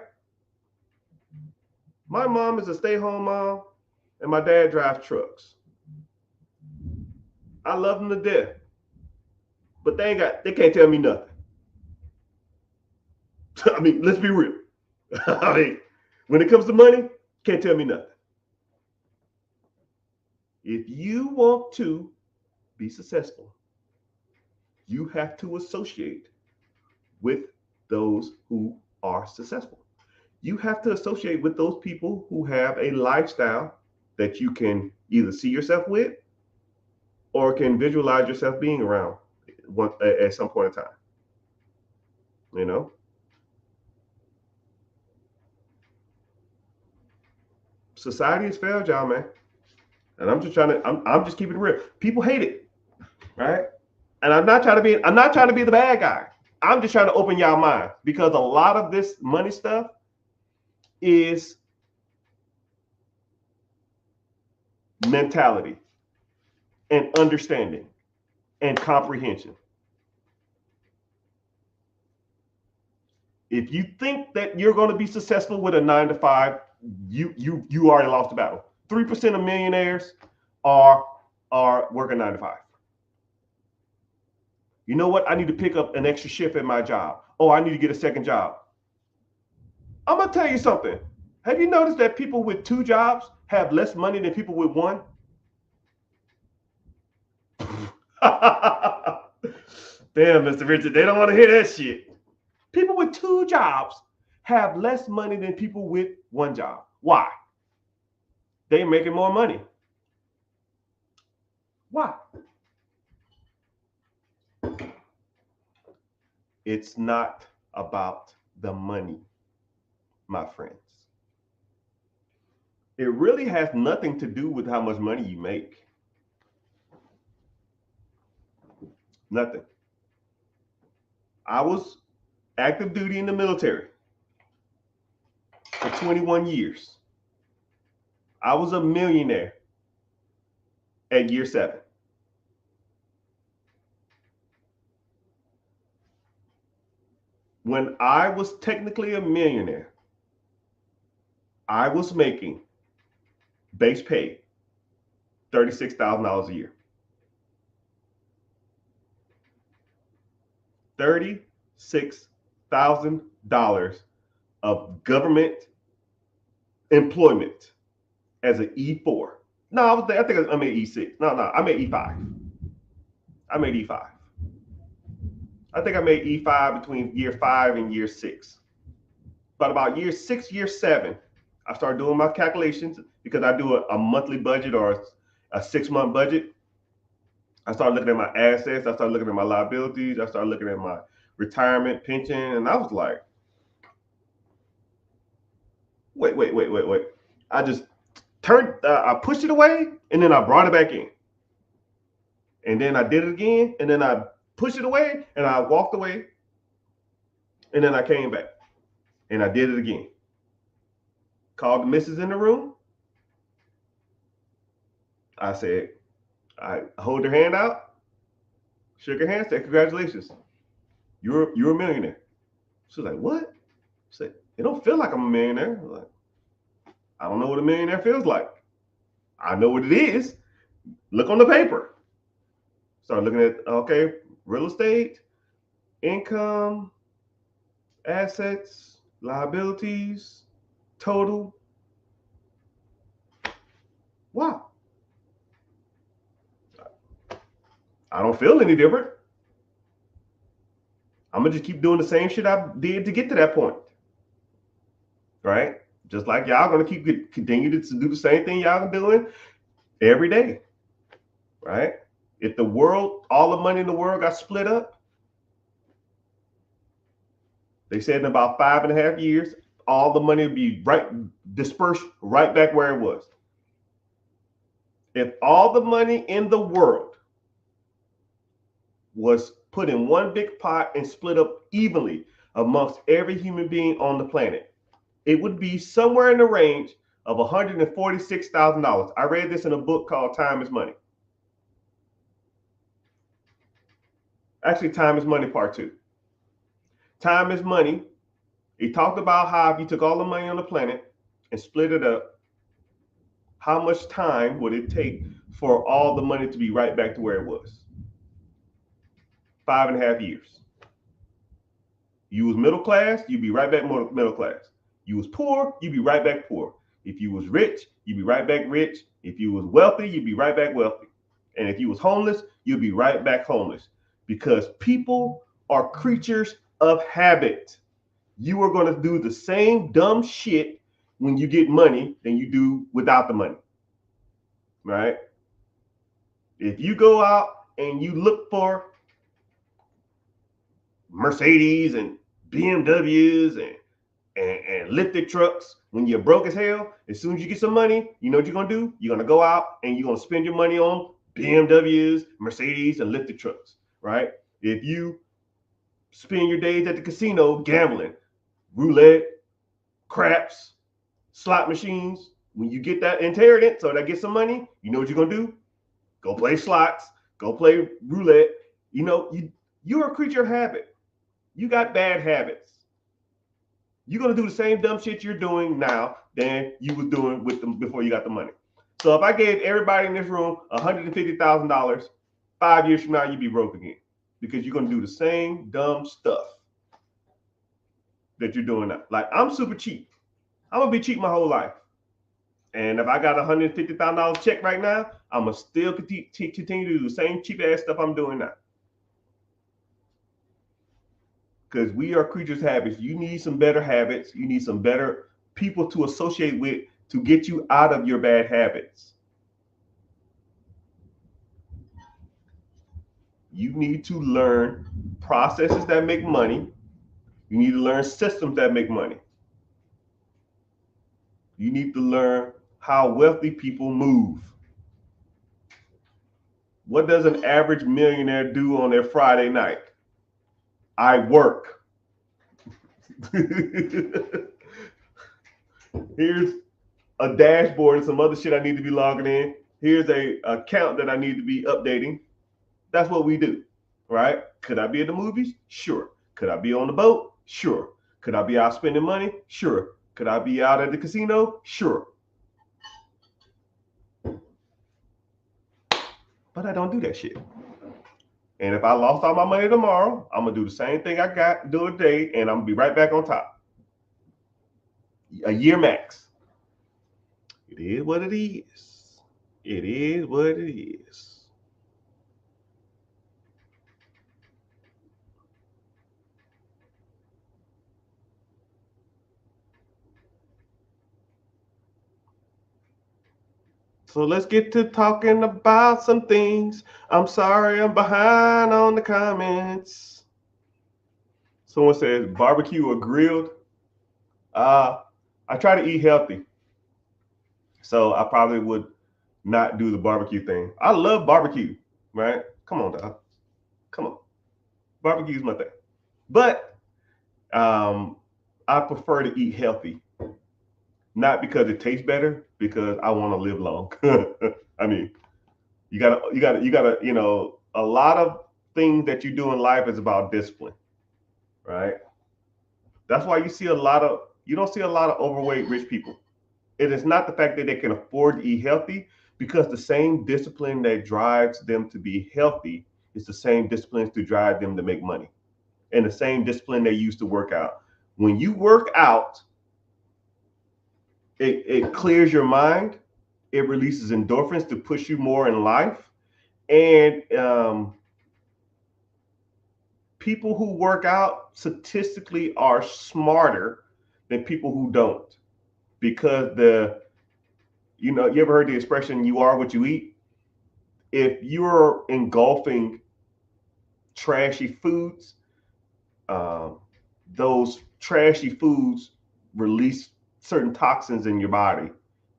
My mom is a stay-home mom, and my dad drives trucks. I love them to death, but they can't tell me nothing. I mean, let's be real. I mean, when it comes to money, can't tell me nothing. If you want to be successful, you have to associate with those who are successful. You have to associate with those people who have a lifestyle that you can either see yourself with or can visualize yourself being around at some point in time. You know, society has failed y'all, man. And I'm just keeping it real. People hate it, right? And I'm not trying to be the bad guy. I'm just trying to open y'all mind because a lot of this money stuff is mentality and understanding and comprehension. If you think that you're going to be successful with a 9 to 5, you already lost the battle. 3% of millionaires are working 9 to 5. You know what? I need to pick up an extra shift at my job. Oh, I need to get a second job. I'm gonna tell you something. Have you noticed that people with 2 jobs have less money than people with one? Damn, Mr. Richard, they don't want to hear that shit. People with 2 jobs have less money than people with 1 job. Why? They're making more money. Why? It's not about the money, my friends. It really has nothing to do with how much money you make. Nothing. I was active duty in the military. for 21 years. I was a millionaire at year 7. When I was technically a millionaire, I was making base pay $36,000 a year. $36,000 of government employment as an E4. No, I think I made E6. No, I made E5. I made E5. I think I made E5 between year 5 and year 6. But about year 6, year 7, I started doing my calculations because I do a monthly budget or a 6-month budget. I started looking at my assets. I started looking at my liabilities. I started looking at my retirement pension. And I was like, wait. I just I pushed it away and then I brought it back in. And then I did it again. And then I pushed it away and I walked away. And then I came back and I did it again. Called the missus in the room. I said, I hold her hand out, shook her hand, said, congratulations. You're a millionaire. She was like, what? I said, it don't feel like I'm a millionaire. I was like, I don't know what a millionaire feels like. I know what it is. Look on the paper. Started looking at, okay, real estate, income, assets, liabilities, total. Wow. I don't feel any different. I'm gonna just keep doing the same shit I did to get to that point. Right? Just like y'all gonna continue to do the same thing y'all are doing every day. Right? If the world, all the money in the world got split up, they said in about 5.5 years, all the money would be dispersed right back where it was. If all the money in the world was put in one big pot and split up evenly amongst every human being on the planet, it would be somewhere in the range of $146,000. I read this in a book called Time is Money. Actually, Time is Money Part 2. Time is Money. He talked about how if you took all the money on the planet and split it up, how much time would it take for all the money to be right back to where it was? 5.5 years. You was middle class, you'd be right back middle class. You was poor, you'd be right back poor. If you was rich, you'd be right back rich. If you was wealthy, you'd be right back wealthy. And if you was homeless, you'd be right back homeless. Because people are creatures of habit. You are going to do the same dumb shit when you get money than you do without the money. Right? If you go out and you look for Mercedes and BMWs and lifted trucks when you're broke as hell, as soon as you get some money, you know what you're going to do? You're going to go out and you're going to spend your money on BMWs, Mercedes, and lifted trucks, right? If you spend your days at the casino gambling, roulette, craps, slot machines, when you get that inheritance or that get some money, you know what you're going to do? Go play slots, go play roulette. You know, you're a creature of habit. You got bad habits. You're going to do the same dumb shit you're doing now than you was doing with them before you got the money. So if I gave everybody in this room $150,000, 5 years from now, you'd be broke again because you're going to do the same dumb stuff that you're doing now. Like, I'm super cheap. I'm going to be cheap my whole life. And if I got a $150,000 check right now, I'm going to still continue to do the same cheap ass stuff I'm doing now. Because we are creatures of habits. You need some better habits. You need some better people to associate with to get you out of your bad habits. You need to learn processes that make money. You need to learn systems that make money. You need to learn how wealthy people move. What does an average millionaire do on their Friday night? I work. Here's a dashboard and some other shit I need to be logging in. Here's a account that I need to be updating. That's what we do, right? Could I be at the movies? Sure. Could I be on the boat? Sure. Could I be out spending money? Sure. Could I be out at the casino? Sure. But I don't do that shit. And if I lost all my money tomorrow, I'm gonna do the same thing I got do today, and I'm gonna be right back on top. A year max. It is what it is. It is what it is. So let's get to talking about some things. I'm sorry I'm behind on the comments. Someone says barbecue or grilled. I try to eat healthy. So I probably would not do the barbecue thing. I love barbecue, right? Come on, dog. Come on. Barbecue is my thing. But I prefer to eat healthy. Not because it tastes better, because I want to live long. I mean, you gotta, a lot of things that you do in life is about discipline, right? That's why you don't see a lot of overweight rich people. It is not the fact that they can afford to eat healthy, because the same discipline that drives them to be healthy is the same disciplines to drive them to make money, and the same discipline they use to work out. When you work out, it clears your mind. It releases endorphins to push you more in life. And people who work out statistically are smarter than people who don't, because you ever heard the expression, you are what you eat? If you're engulfing trashy foods, those trashy foods release certain toxins in your body,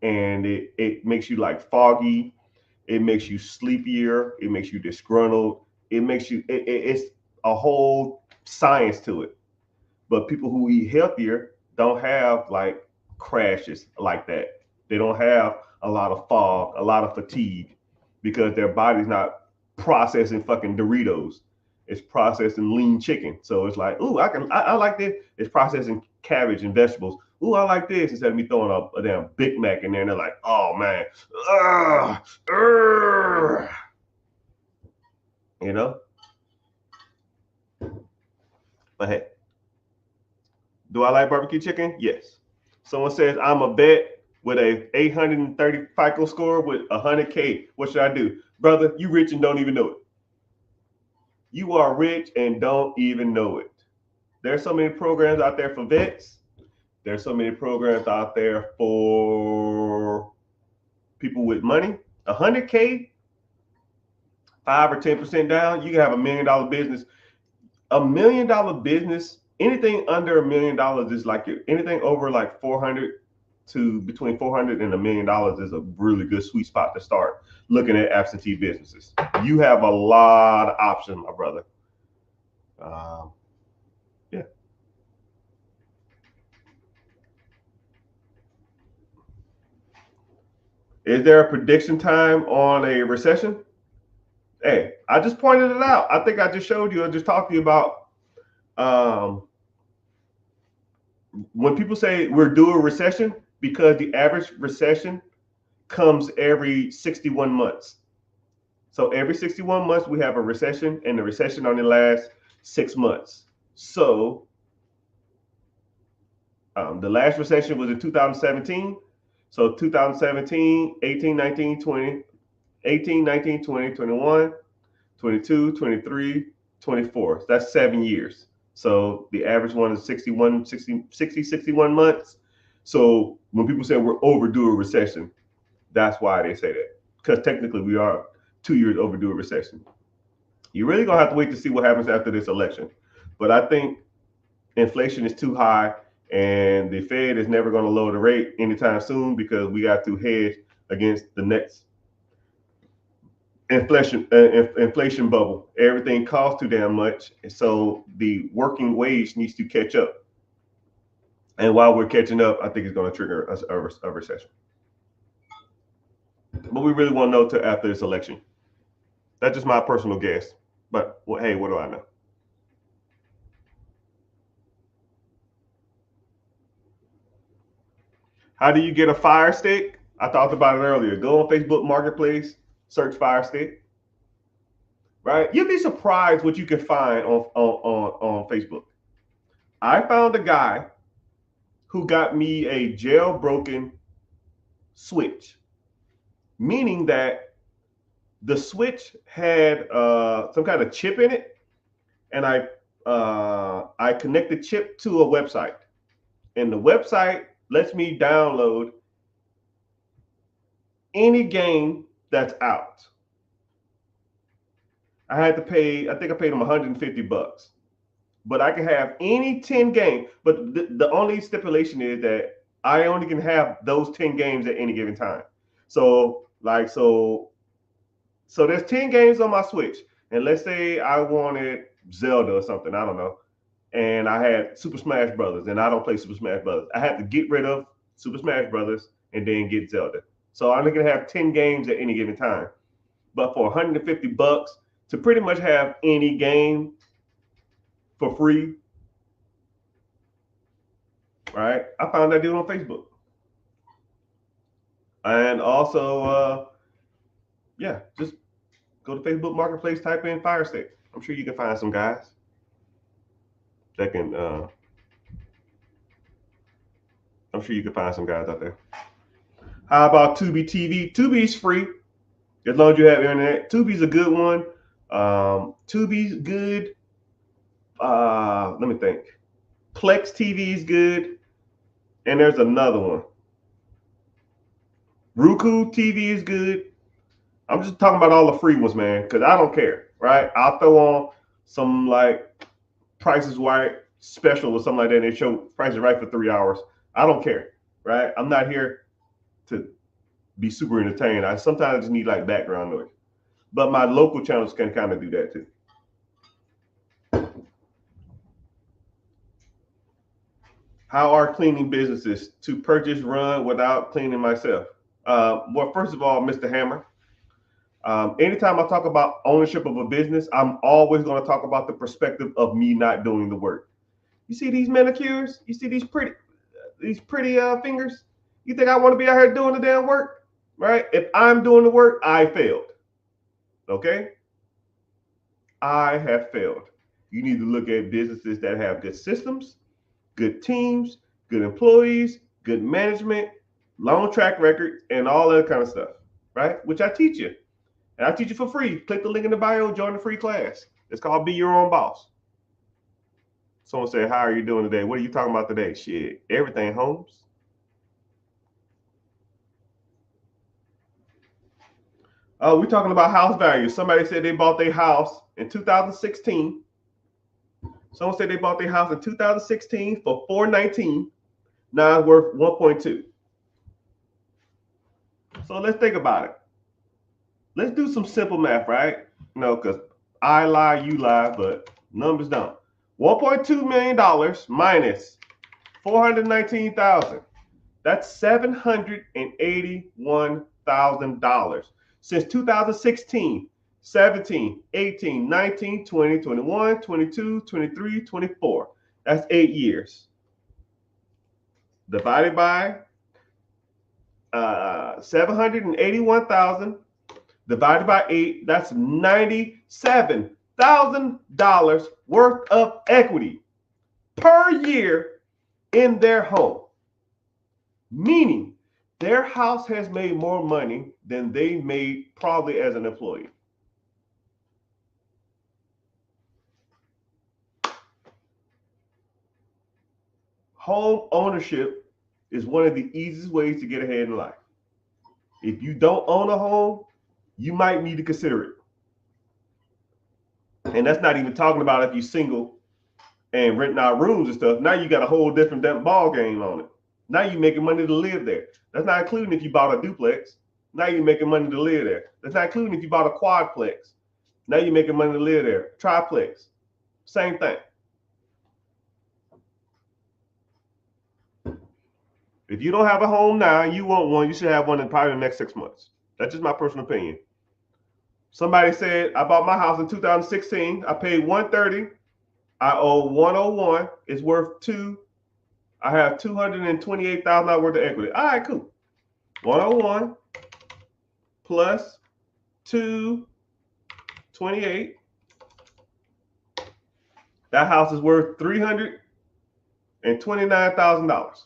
and it makes you like foggy. It makes you sleepier. It makes you disgruntled. It's a whole science to it. But people who eat healthier don't have like crashes like that. They don't have a lot of fog, a lot of fatigue, because their body's not processing fucking Doritos. It's processing lean chicken. So it's like, ooh, I like this. It's processing cabbage and vegetables. Ooh, I like this, instead of me throwing a damn Big Mac in there, and they're like, oh man, you know. But hey, do I like barbecue chicken? Yes. Someone says I'm a vet with a 830 FICO score with 100K. What should I do? Brother, you rich and don't even know it. You are rich and don't even know it. There's so many programs out there for vets. There's so many programs out there for people with money. 100K, 5 or 10% down, you can have $1 million business. $1 million business, anything under $1 million is like anything over like 400 to between 400 and $1 million is a really good sweet spot to start looking at absentee businesses. You have a lot of options, my brother. Yeah. Is there a prediction time on a recession? Hey, I just pointed it out. I think I just showed you. I just talked to you about when people say we're due a recession, because the average recession comes every 61 months. So every 61 months we have a recession, and the recession only lasts 6 months. So the last recession was in 2017. So 2017, 18, 19, 20, 18, 19, 20, 21, 22, 23, 24. So that's 7 years. So the average one is 61 months. So when people say we're overdue a recession, that's why they say that. Because technically we are 2 years overdue a recession. You're really gonna have to wait to see what happens after this election. But I think inflation is too high, and the Fed is never going to lower the rate anytime soon, because we got to hedge against the next inflation bubble. Everything costs too damn much, so the working wage needs to catch up. And while we're catching up, I think it's going to trigger a recession. But we really won't know till after this election. That's just my personal guess. But well, hey, what do I know? How do you get a Fire Stick? I talked about it earlier. Go on Facebook Marketplace, search Fire Stick. Right? You'd be surprised what you can find on Facebook. I found a guy who got me a jailbroken switch, meaning that the switch had some kind of chip in it, and I connect the chip to a website, and the website lets me download any game that's out. I had to pay, I think I paid him $150, but I can have any 10 games. But the only stipulation is that I only can have those 10 games at any given time. So there's 10 games on my Switch, and let's say I wanted Zelda or something, I don't know, and I had Super Smash Brothers, and I don't play Super Smash Brothers. I had to get rid of Super Smash Brothers and then get Zelda. So I'm gonna have 10 games at any given time. But for $150 to pretty much have any game for free, right? I found that dude on Facebook. And also, yeah, just go to Facebook Marketplace, type in Fire Stick. I'm sure you can find some guys that can. I'm sure you can find some guys out there. How about Tubi TV? Tubi's free as long as you have internet. Tubi's a good one. Tubi's good. Let me think. Plex TV is good, and there's another one. Roku TV is good. I'm just talking about all the free ones, man, because I don't care, right? I'll throw on some like Price is Right special or something like that, and they show Price is Right for 3 hours. I don't care, right? I'm not here to be super entertained. I sometimes just need like background noise. But my local channels can kind of do that too. How are cleaning businesses to purchase run without cleaning myself? Well, first of all, Mr. Hammer, anytime I talk about ownership of a business, I'm always going to talk about the perspective of me not doing the work. You see these manicures? You see these pretty fingers? You think I want to be out here doing the damn work? Right? If I'm doing the work, I failed. Okay? I have failed. You need to look at businesses that have good systems, good teams, good employees, good management, long track record, and all that kind of stuff, right? Which I teach you. And I teach you for free. Click the link in the bio, join the free class. It's called Be Your Own Boss. Someone said, how are you doing today? What are you talking about today? Shit, everything, Holmes. We're talking about house value. Somebody said they bought their house in 2016. Someone said they bought their house in 2016 for $419. Now it's worth 1.2. So let's think about it. Let's do some simple math, right? No, because I lie, you lie, but numbers don't. $1.2 million minus $419,000. That's $781,000 since 2016, 17, 18, 19, 20, 21, 22, 23, 24. That's 8 years. Divided by 781,000 divided by 8, that's $97,000 worth of equity per year in their home. Meaning their house has made more money than they made probably as an employee. Home ownership is one of the easiest ways to get ahead in life. If you don't own a home, you might need to consider it. And that's not even talking about if you're single and renting out rooms and stuff. Now you got a whole different ball game on it. Now you're making money to live there. That's not including if you bought a duplex. Now you're making money to live there. That's not including if you bought a quadplex. Now you're making money to live there. Triplex, same thing. If you don't have a home now and you want one, you should have one in probably the next 6 months. That's just my personal opinion. Somebody said, I bought my house in 2016. I paid $130. I owe $101. It's worth $2. I have $228,000 worth of equity. All right, cool. 101 plus 228. That house is worth $329,000.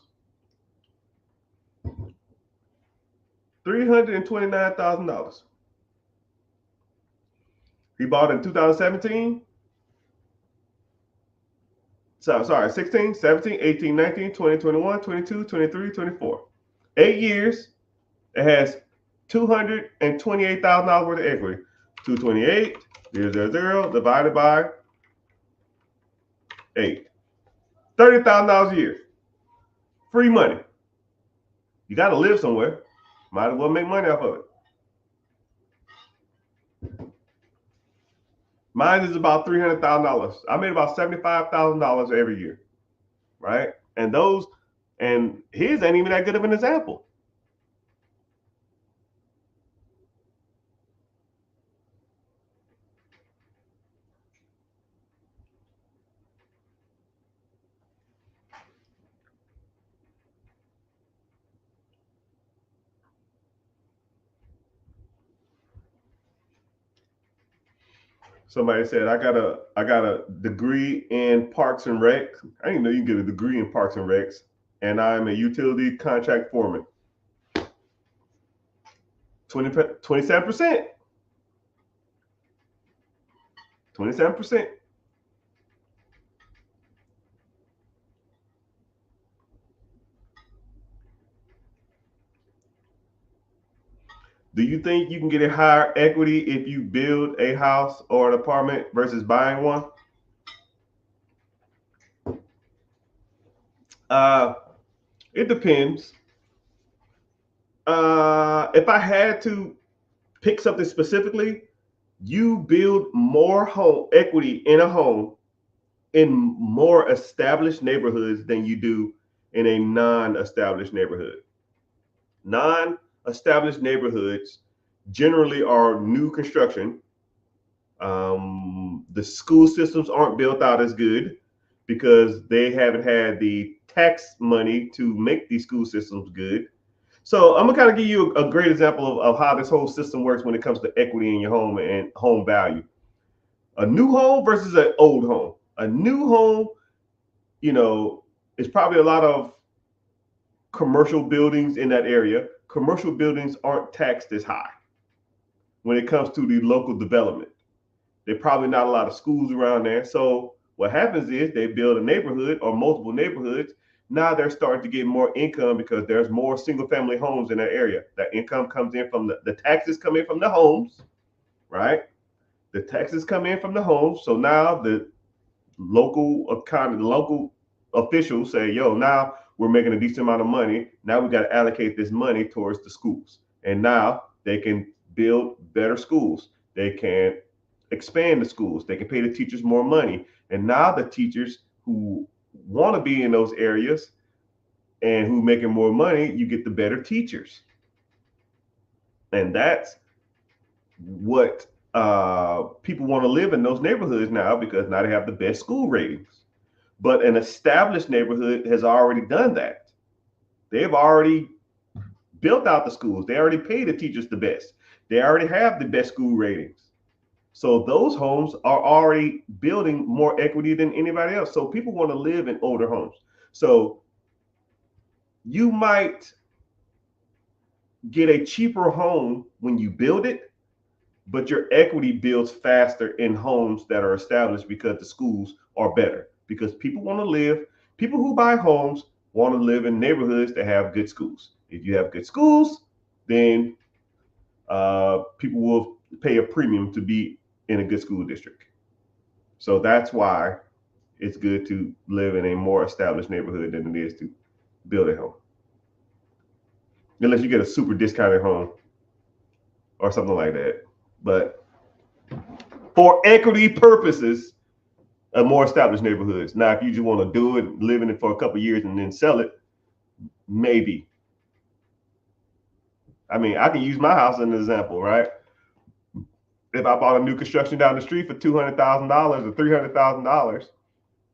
$329,000. He bought it in 2017. Sorry, 16, 17, 18, 19, 20, 21, 22, 23, 24. 8 years. It has $228,000 worth of equity. 228, 0, divided by 8. $30,000 a year. Free money. You got to live somewhere. Might as well make money off of it. Mine is about $300,000. I made about $75,000 every year, right? And his ain't even that good of an example. Somebody said I got a degree in Parks and Recs. I didn't know you can get a degree in Parks and Recs, and I'm a utility contract foreman. 27%. 27%. Do you think you can get a higher equity if you build a house or an apartment versus buying one? It depends. If I had to pick something specifically, you build more home equity in a home in more established neighborhoods than you do in a non-established neighborhood. Non-established neighborhoods generally are new construction. The school systems aren't built out as good because they haven't had the tax money to make these school systems good. So I'm gonna kind of give you a great example of how this whole system works when it comes to equity in your home and home value. A new home versus an old home. A new home, is probably a lot of commercial buildings in that area. Commercial buildings aren't taxed as high when it comes to the local development. There's probably not a lot of schools around there. So what happens is they build a neighborhood or multiple neighborhoods. Now they're starting to get more income because there's more single family homes in that area. That income comes in from the taxes come in from the homes, right? The taxes come in from the homes. So now the local officials say, yo, now we're making a decent amount of money. Now we got to allocate this money towards the schools. And now they can build better schools. They can expand the schools. They can pay the teachers more money. And now the teachers who want to be in those areas and who making more money, you get the better teachers. And that's what people want to live in those neighborhoods now, because now they have the best school ratings. But an established neighborhood has already done that. They've already built out the schools. They already pay the teachers the best. They already have the best school ratings. So those homes are already building more equity than anybody else. So people want to live in older homes. So you might get a cheaper home when you build it, but your equity builds faster in homes that are established because the schools are better. Because people who buy homes want to live in neighborhoods that have good schools. If you have good schools, then people will pay a premium to be in a good school district. So that's why it's good to live in a more established neighborhood than it is to build a home. Unless you get a super discounted home or something like that. But for equity purposes, a more established neighborhoods. Now, if you just want to do it, live in it for a couple of years and then sell it, Maybe. I mean, I can use my house as an example, right? If I bought a new construction down the street for $200,000 or $300,000,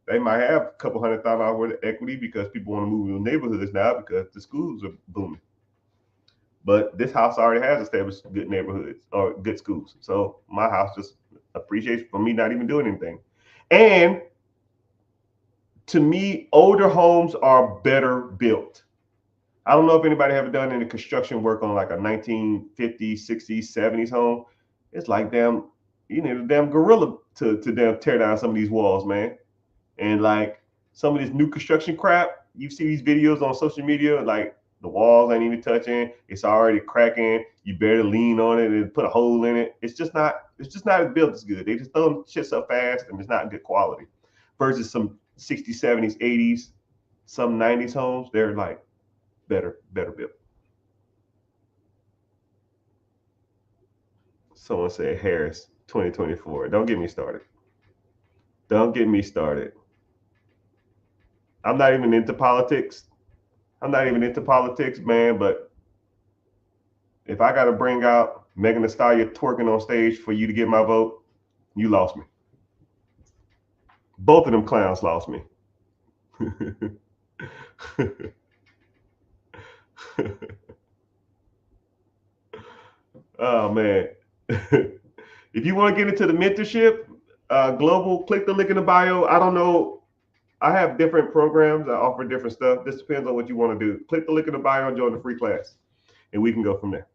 they might have a couple $100,000 worth of equity because people want to move in the neighborhoods now because the schools are booming. But this house already has established good neighborhoods or good schools. So my house just appreciates for me not even doing anything. And to me, older homes are better built. I don't know if anybody ever done any construction work on like a 1950s, 60s, 70s home. It's like damn, you need a damn gorilla to damn tear down some of these walls, man. And like some of this new construction crap, you see these videos on social media, like the walls ain't even touching, it's already cracking. You barely lean on it and put a hole in it. It's just not as built as good. They just throw shit so fast and it's not good quality. Versus some 60s, 70s, 80s, some 90s homes, they're like better built. Someone said Harris 2024. Don't get me started. Don't get me started. I'm not even into politics. I'm not even into politics, man. But if I got to bring out Megan Thee Stallion twerking on stage for you to get my vote, you lost me. Both of them clowns lost me. Oh man. If you want to get into the mentorship, global, click the link in the bio. I don't know. I have different programs. I offer different stuff. This depends on what you want to do. Click the link in the bio and join the free class, and we can go from there.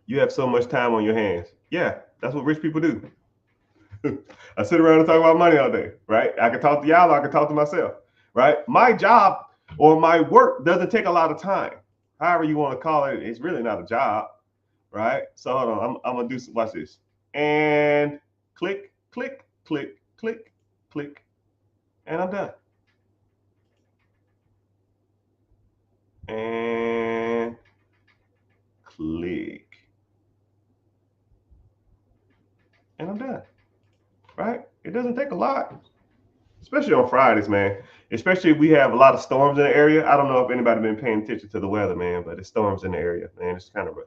You have so much time on your hands. Yeah, that's what rich people do. I sit around and talk about money all day, right? I can talk to y'all, or I can talk to myself, right? My job or my work doesn't take a lot of time. However you want to call it, it's really not a job, right? So hold on, I'm gonna do some, watch this. And click, click, click, click, click, and I'm done. And click, and I'm done, right? It doesn't take a lot, especially on Fridays, man. Especially if we have a lot of storms in the area. I don't know if anybody been paying attention to the weather, man, but it's storms in the area, man. It's kind of rough.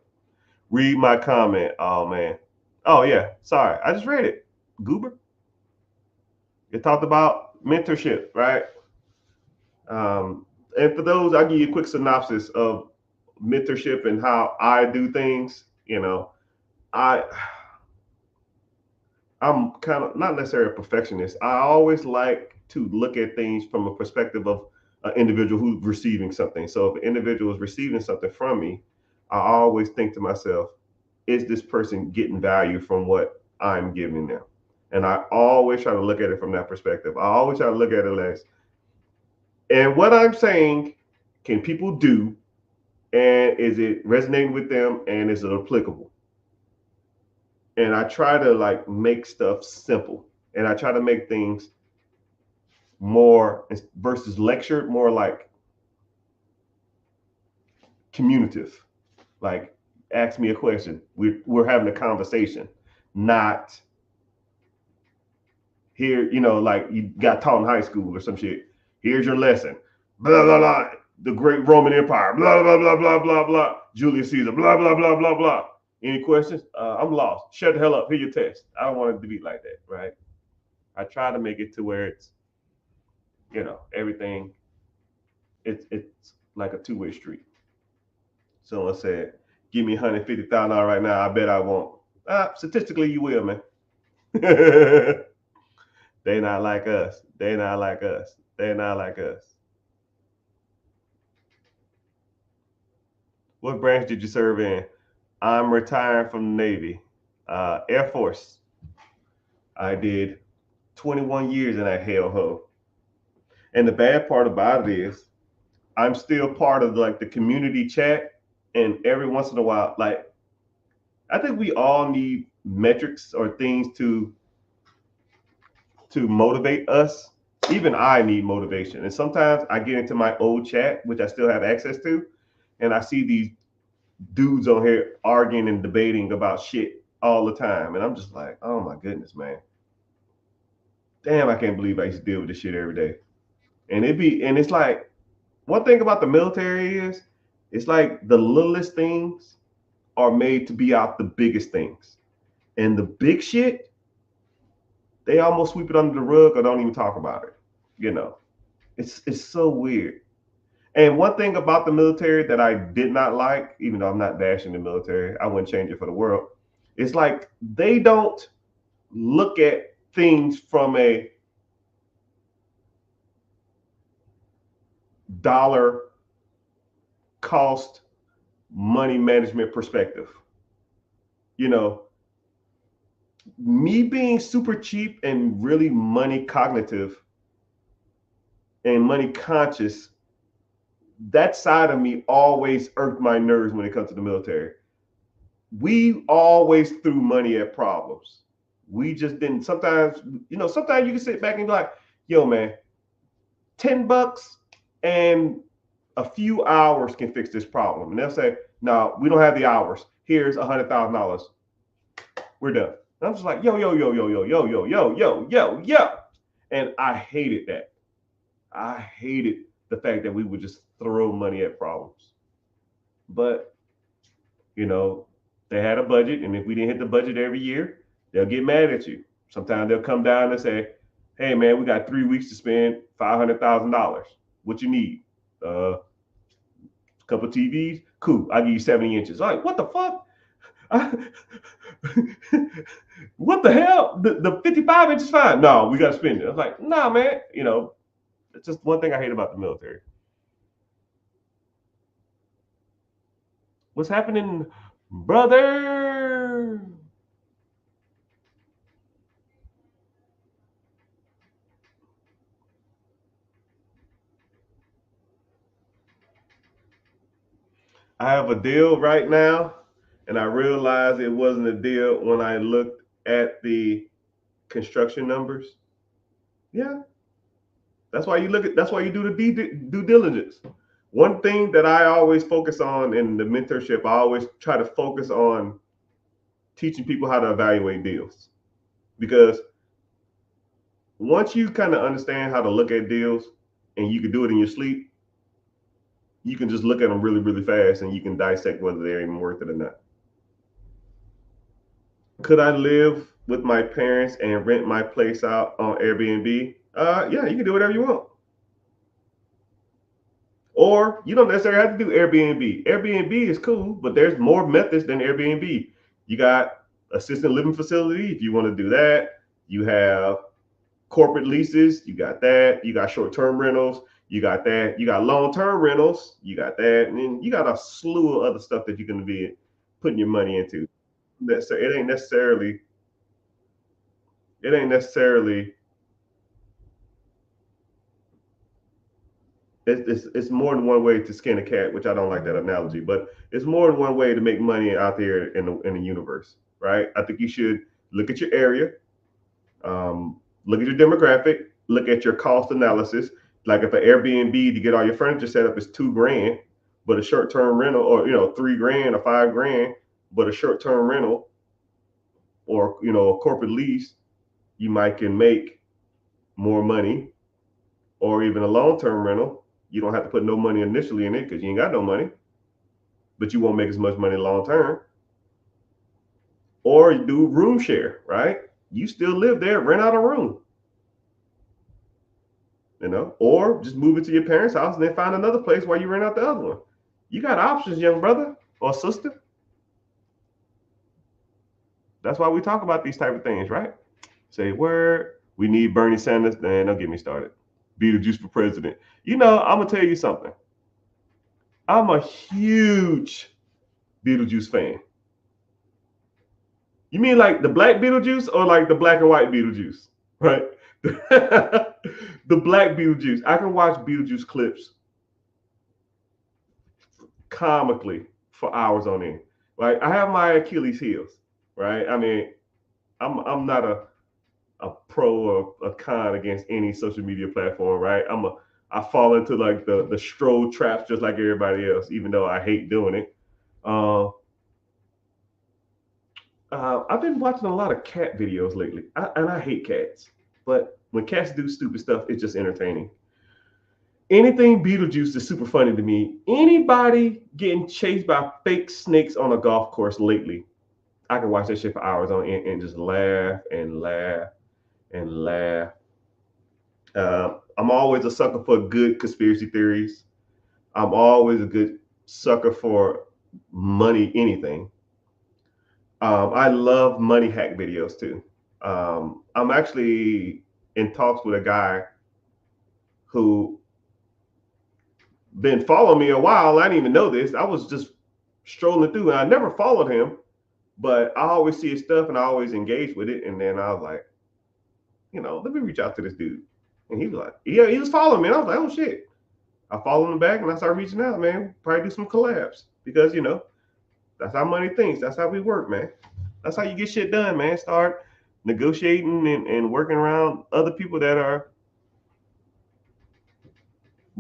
Read my comment. Oh man. Oh yeah. Sorry, I just read it. Goober. It talked about mentorship, right? And for those, I'll give you a quick synopsis of mentorship and how I do things. I I'm kind of not necessarily a perfectionist. I always like to look at things from a perspective of an individual who's receiving something. So if an individual is receiving something from me, I always think to myself, is this person getting value from what I'm giving them? And I always try to look at it from that perspective. I always try to look at it as, and what I'm saying, can people do? And is it resonating with them? And is it applicable? And I try to like make stuff simple. And I try to make things more versus lectured, more like communicative. Like, ask me a question. We're having a conversation, not here, like you got taught in high school or some shit. Here's your lesson. Blah blah blah. The great Roman Empire. Blah blah blah blah blah blah. Julius Caesar. Blah blah blah blah blah. Any questions? I'm lost. Shut the hell up. Here's your test. I don't want it to be like that, right? I try to make it to where it's, everything. It's like a two-way street. Someone said, "Give me $150,000 right now. I bet I won't." Statistically, you will, man. They not like us. They not like us. They not like us. What branch did you serve in? I'm retiring from the Navy, Air Force. I did 21 years in that hellhole. And the bad part about it is, I'm still part of like the community chat, and every once in a while, like I think we all need metrics or things to motivate us. Even I need motivation. And sometimes I get into my old chat, which I still have access to, and I see these dudes on here arguing and debating about shit all the time. And I'm just like, oh my goodness, man. damn, I can't believe I used to deal with this shit every day. And it's like, one thing about the military is, it's like the littlest things are made to be out the biggest things. And the big shit, they almost sweep it under the rug or don't even talk about it. You know, it's so weird. And one thing about the military that I did not like, even though I'm not bashing the military, I wouldn't change it for the world. It's like they don't look at things from a dollar cost money management perspective. You know, me being super cheap and really money cognitive and money conscious, that side of me always irked my nerves when it comes to the military. We always threw money at problems. We just didn't. Sometimes, sometimes you can sit back and be like, yo, man, $10 and a few hours can fix this problem. And they'll say, no, we don't have the hours. Here's $100,000. We're done. And I'm just like, yo, yo, yo, yo, yo, yo, yo, yo, yo, yo, yo. And I hated that. I hated the fact that we would just throw money at problems. But, you know, they had a budget, and if we didn't hit the budget every year, they'll get mad at you. Sometimes they'll come down and say, hey, man, we got 3 weeks to spend $500,000. What you need? A couple of TVs? Cool. I'll give you 70 inches. Like, what the fuck? What the hell? The 55 inch is fine. No, we got to spend it. I was like, nah, man. It's just one thing I hate about the military. What's happening, brother? I have a deal right now, and I realized it wasn't a deal when I looked at the construction numbers. Yeah, that's why you do the due diligence. One thing that I always focus on in the mentorship, I always try to focus on teaching people how to evaluate deals, because once you kind of understand how to look at deals and you can do it in your sleep, you can just look at them really, really fast and you can dissect whether they're even worth it or not. Could I live with my parents and rent my place out on Airbnb? Yeah, you can do whatever you want. Or you don't necessarily have to do Airbnb. Airbnb is cool, but there's more methods than Airbnb. You got assisted living facility if you want to do that. You have corporate leases, you got that. You got short-term rentals, you got that. You got long-term rentals, you got that. And then you got a slew of other stuff that you can be putting your money into. It ain't necessarily it ain't necessarily it's more than one way to skin a cat, which I don't like that analogy, but it's more than one way to make money out there in the universe, right? I think you should look at your area, look at your demographic, look at your cost analysis. Like if an Airbnb to get all your furniture set up is $2,000, but a short term rental, or $3,000 or $5,000, but a short term rental, or a corporate lease, you might can make more money. Or even a long term rental, you don't have to put no money initially in it because you ain't got no money, but you won't make as much money long term. Or you do room share, right? You still live there, rent out a room, or just move into your parents' house and then find another place while you rent out the other one. You got options, young brother or sister. That's why we talk about these type of things, right? Say word. We need Bernie Sanders. Man, don't get me started. Beetlejuice for president. I'm gonna tell you something. I'm a huge Beetlejuice fan. You mean like the black Beetlejuice or like the black and white Beetlejuice? Right? The black Beetlejuice. I can watch Beetlejuice clips comically for hours on end. Like I have my Achilles heels, right? I mean, I'm not a pro or a con against any social media platform, right? I fall into like the stroll traps just like everybody else, even though I hate doing it. Uh, I've been watching a lot of cat videos lately, and I hate cats, but When cats do stupid stuff, it's just entertaining. Anything Beetlejuice is super funny to me. Anybody getting chased by fake snakes on a golf course lately, I can watch that shit for hours on end and just laugh and laugh and laugh. I'm always a sucker for good conspiracy theories. I'm always a good sucker for money, anything. I love money hack videos too. I'm actually in talks with a guy who been following me a while. I didn't even know this. I was just strolling through and I never followed him, but I always see his stuff and I always engage with it. And then I was like, let me reach out to this dude. And he was like, yeah, he was following me. And I was like, oh shit. I followed him back and I started reaching out, man. Probably do some collabs because, that's how money thinks. That's how we work, man. That's how you get shit done, man. Start negotiating and working around other people that are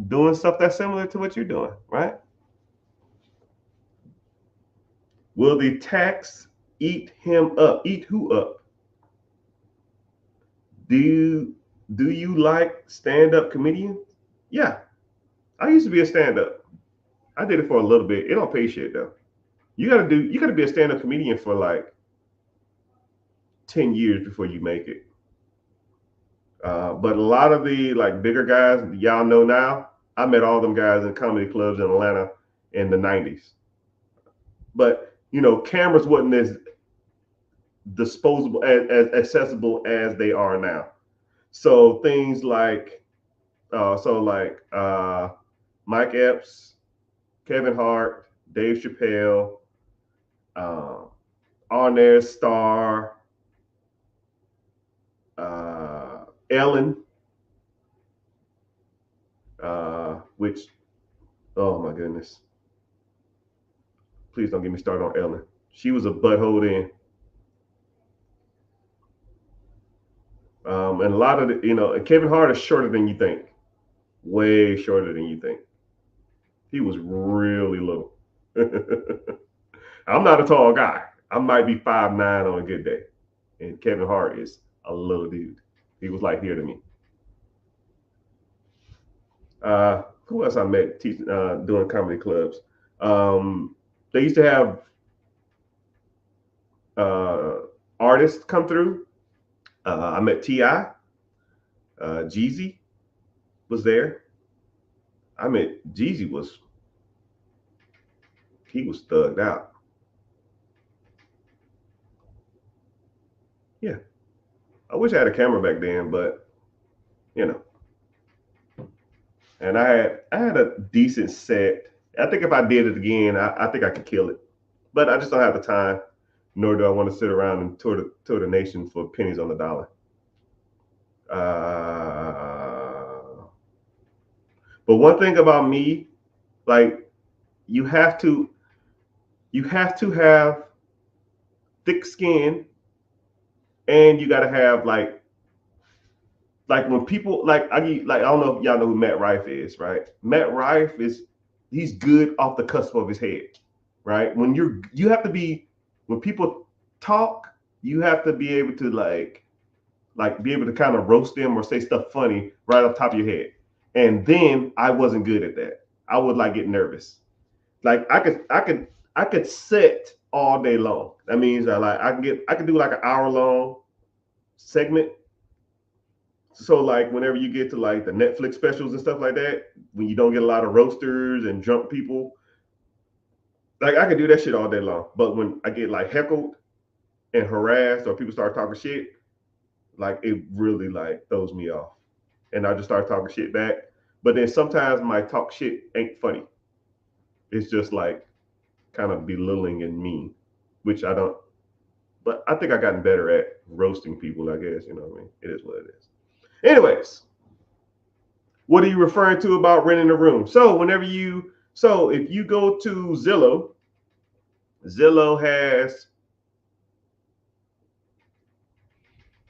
doing stuff that's similar to what you're doing, right? Will the tax eat him up? Eat who up? Do you like stand-up comedians? Yeah. I used to be a stand-up. I did it for a little bit. It don't pay shit though. You gotta be a stand-up comedian for like 10 years before you make it. But a lot of the like bigger guys, y'all know now, I met all them guys in comedy clubs in Atlanta in the 90s. But cameras wasn't as disposable as accessible as they are now. So things like Mike Epps, Kevin Hart, Dave Chappelle, uh, Arnaz Starr, Ellen, which, oh my goodness, please don't get me started on Ellen. She was a butthole then. And a lot of and Kevin Hart is shorter than you think, way shorter than you think. He was really little. I'm not a tall guy. I might be 5'9" on a good day, and Kevin Hart is a little dude. He was like here to me. Who else I met doing comedy clubs? They used to have artists come through. I met T.I. Jeezy was there. I met Jeezy he was thugged out. Yeah. I wish I had a camera back then, but you know. And I had a decent set. I think if I did it again, I think I could kill it. But I just don't have the time, nor do I want to sit around and tour the nation for pennies on the dollar. But one thing about me, like you have to have thick skin, and you got to have like when people I don't know if y'all know who Matt Rife is, right? Matt Rife he's good off the cusp of his head, right? You have to be when people talk, you have to be able to be able to kind of roast them or say stuff funny right off the top of your head. And then I wasn't good at that. I would get nervous. Like I could sit all day long. That means that I can do like an hour long segment. So whenever you get to the Netflix specials and stuff like that, when you don't get a lot of roasters and drunk people, I can do that shit all day long. But when I get heckled and harassed or people start talking shit, it really throws me off. And I just start talking shit back. But then sometimes my talk shit ain't funny. It's just kind of belittling and mean, which I don't. But I think I gotten better at roasting people, I guess. You know what I mean? It is what it is. Anyways, what are you referring to about renting a room? So if you go to Zillow has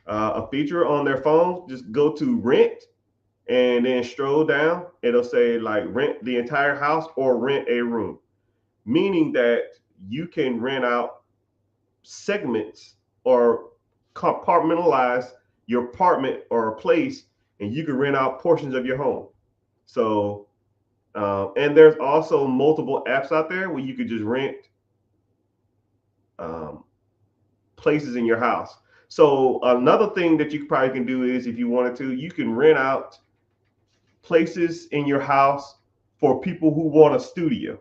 a feature on their phone. Just go to rent and then stroll down. It'll say rent the entire house or rent a room, meaning that you can rent out segments or compartmentalize your apartment or a place, and you can rent out portions of your home. So, and there's also multiple apps out there where you could just rent um, places in your house. So another thing that you probably can do is, if you wanted to, you can rent out places in your house for people who want a studio,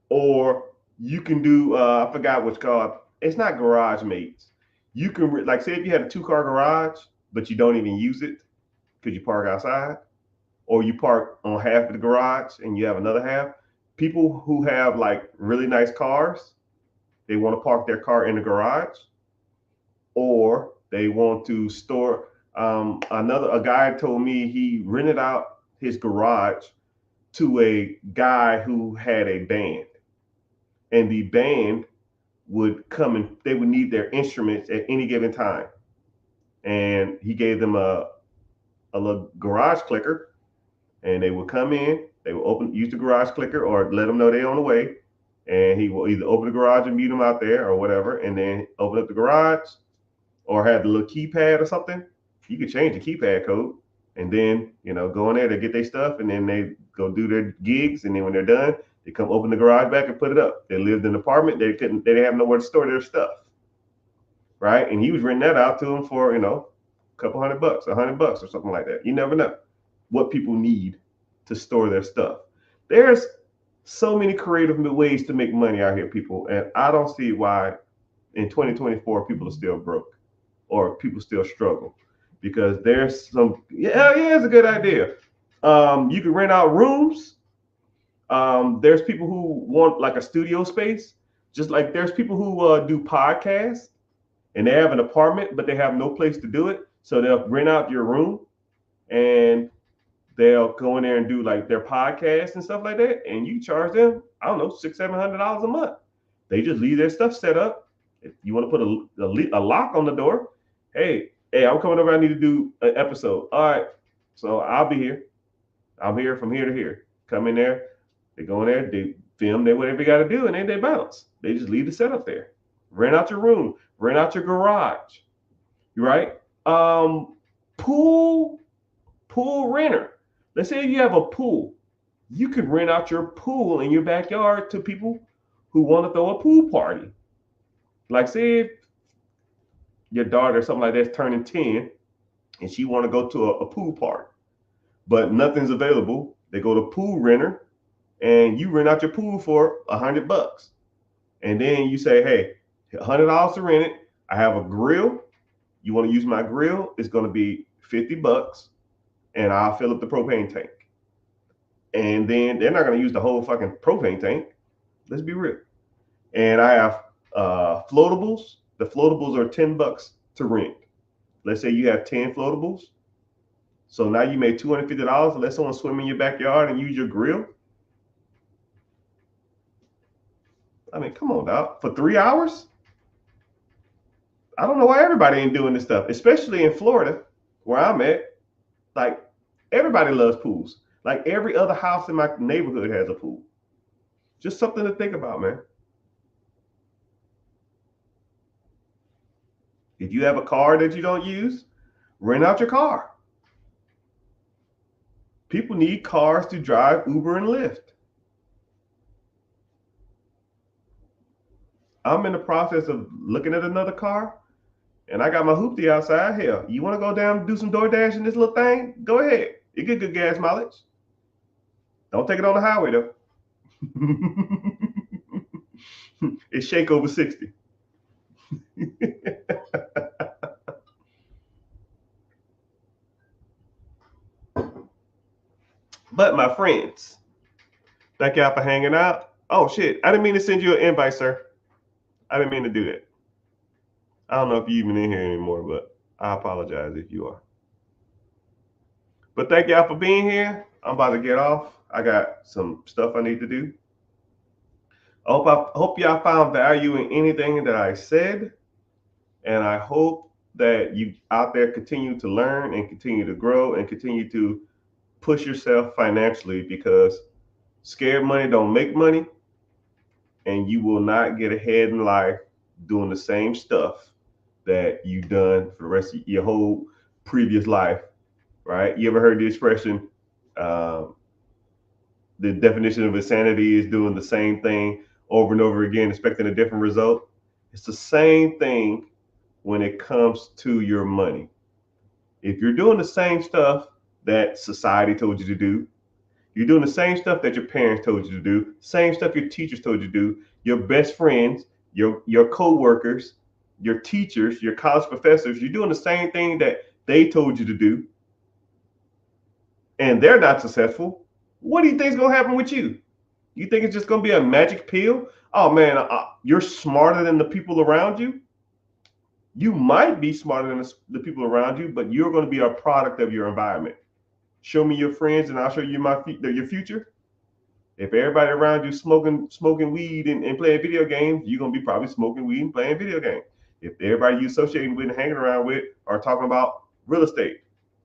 or you can do I forgot what's called. It's not garage mates. You can like say if you had a 2-car garage, but you don't even use it because you park outside, or you park on half of the garage and you have another half. People who have like really nice cars, they want to park their car in the garage, or they want to store. A guy told me he rented out his garage to a guy who had a band, and the band would come and they would need their instruments at any given time. And he gave them a little garage clicker, and they would come in, they would use the garage clicker or let them know they're on the way. And he will either open the garage and mute them out there or whatever, and then open up the garage or have the little keypad or something. You could change the keypad code, and then, go in there, they get their stuff, and then they go do their gigs. And then when they're done, they come open the garage back and put it up. They lived in an apartment. They didn't have nowhere to store their stuff. Right. And he was renting that out to them for, a couple $100, $100 or something like that. You never know what people need to store their stuff. There's so many creative ways to make money out here, people. And I don't see why in 2024 people are still broke or people still struggle, because there's some, it's a good idea. You can rent out rooms. There's people who want like a studio space, just like there's people who do podcasts and they have an apartment, but they have no place to do it. So they'll rent out your room and they'll go in there and do like their podcasts and stuff like that. And you charge them, I don't know, $600-700 a month. They just leave their stuff set up. If you want to put a lock on the door, hey, I'm coming over. I need to do an episode. All right. So I'll be here. I'm here from here to here. Come in there. They go in there, they film, they whatever you got to do, and then they bounce. They just leave the setup there. Rent out your room, rent out your garage, right? Pool renter. Let's say you have a pool. You could rent out your pool in your backyard to people who want to throw a pool party. Like say if your daughter or something like that's turning 10 and she want to go to a pool party, but nothing's available. They go to pool renter, and you rent out your pool for $100. And then you say, hey, $100 to rent it. I have a grill. You want to use my grill? It's going to be $50, and I'll fill up the propane tank. And then they're not going to use the whole fucking propane tank. Let's be real. And I have floatables. The floatables are $10 to rent. Let's say you have 10 floatables. So now you made $250 to let someone swim in your backyard and use your grill. I mean, come on, dog. For 3 hours? I don't know why everybody ain't doing this stuff, especially in Florida, where I'm at. Like, everybody loves pools. Like, every other house in my neighborhood has a pool. Just something to think about, man. If you have a car that you don't use, rent out your car. People need cars to drive Uber and Lyft. I'm in the process of looking at another car, and I got my hoopty outside. Hell, you want to go down and do some DoorDash in this little thing? Go ahead. You get good gas mileage. Don't take it on the highway, though. It's shake over 60. But my friends, thank y'all for hanging out. Oh, shit. I didn't mean to send you an invite, sir. I didn't mean to do that. I don't know if you're even in here anymore, but I apologize if you are. But thank y'all for being here. I'm about to get off. I got some stuff I need to do. I hope y'all found value in anything that I said. And I hope that you out there continue to learn and continue to grow and continue to push yourself financially, because scared money don't make money, and you will not get ahead in life doing the same stuff that you've done for the rest of your whole previous life, right? You ever heard the expression, the definition of insanity is doing the same thing over and over again, expecting a different result? It's the same thing when it comes to your money. If you're doing the same stuff that society told you to do, you're doing the same stuff that your parents told you to do, same stuff your teachers told you to do, your best friends, your co-workers, your teachers, your college professors, you're doing the same thing that they told you to do, and they're not successful. What do you think is going to happen with you? You think it's just going to be a magic pill? Oh man, you're smarter than the people around you. You might be smarter than the people around you, but you're going to be a product of your environment. Show me your friends, and I'll show you your future. If everybody around you smoking weed and playing video games, you're gonna be probably smoking weed and playing video games. If everybody you associating with and hanging around with are talking about real estate,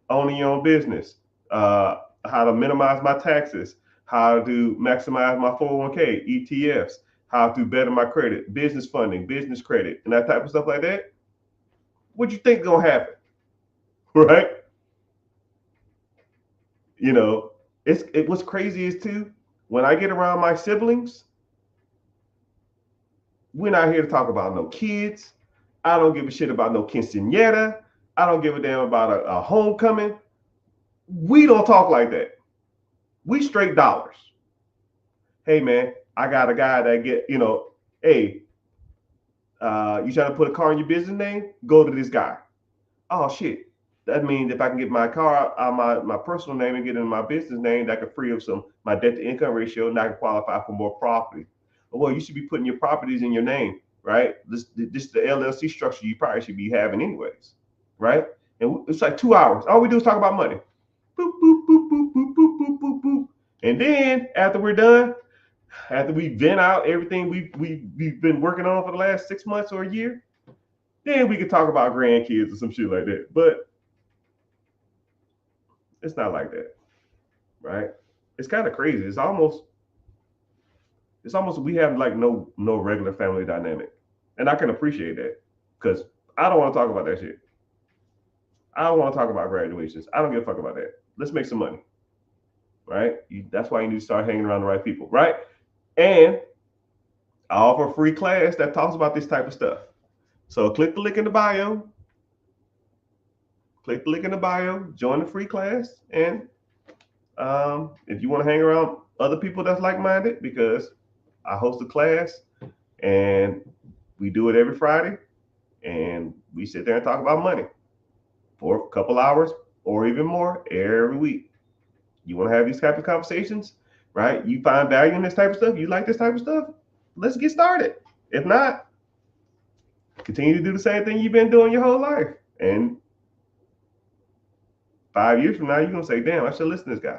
owning your own business, how to minimize my taxes, how to maximize my 401k, ETFs, how to better my credit, business funding, business credit, and that type of stuff like that, what you think gonna happen, right? You know, what's crazy is too, when I get around my siblings, we're not here to talk about no kids. I don't give a shit about no quinceañera. I don't give a damn about a homecoming. We don't talk like that. We straight dollars. Hey man, I got a guy that get, hey, you trying to put a car in your business name? Go to this guy. Oh shit. That means if I can get my car out my personal name and get in my business name, that could free up my debt to income ratio, and I can qualify for more property. Well, you should be putting your properties in your name, right? This the LLC structure you probably should be having anyways, right? And it's like 2 hours. All we do is talk about money. Boop, boop, boop, boop, boop, boop, boop, boop, boop. And then after we're done, after we vent out everything we've been working on for the last 6 months or a year, then we can talk about grandkids or some shit like that. But it's not like that, right? It's kind of crazy. It's almost we have like no regular family dynamic, and I can appreciate that because I don't want to talk about that shit. I don't want to talk about graduations. I don't give a fuck about that. Let's make some money, right? That's why you need to start hanging around the right people, right? And I offer a free class that talks about this type of stuff. So click the link in the bio. Click the link in the bio. Join the free class, and if you want to hang around other people that's like-minded, because I host a class and we do it every Friday, and we sit there and talk about money for a couple hours or even more every week. You want to have these type of conversations, right? You find value in this type of stuff. You like this type of stuff. Let's get started. If not, continue to do the same thing you've been doing your whole life. And 5 years from now, you're going to say, damn, I should listen to this guy.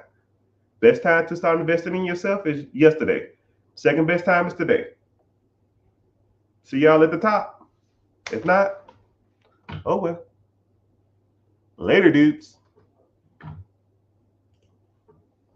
Best time to start investing in yourself is yesterday. Second best time is today. See y'all at the top. If not, oh well. Later, dudes.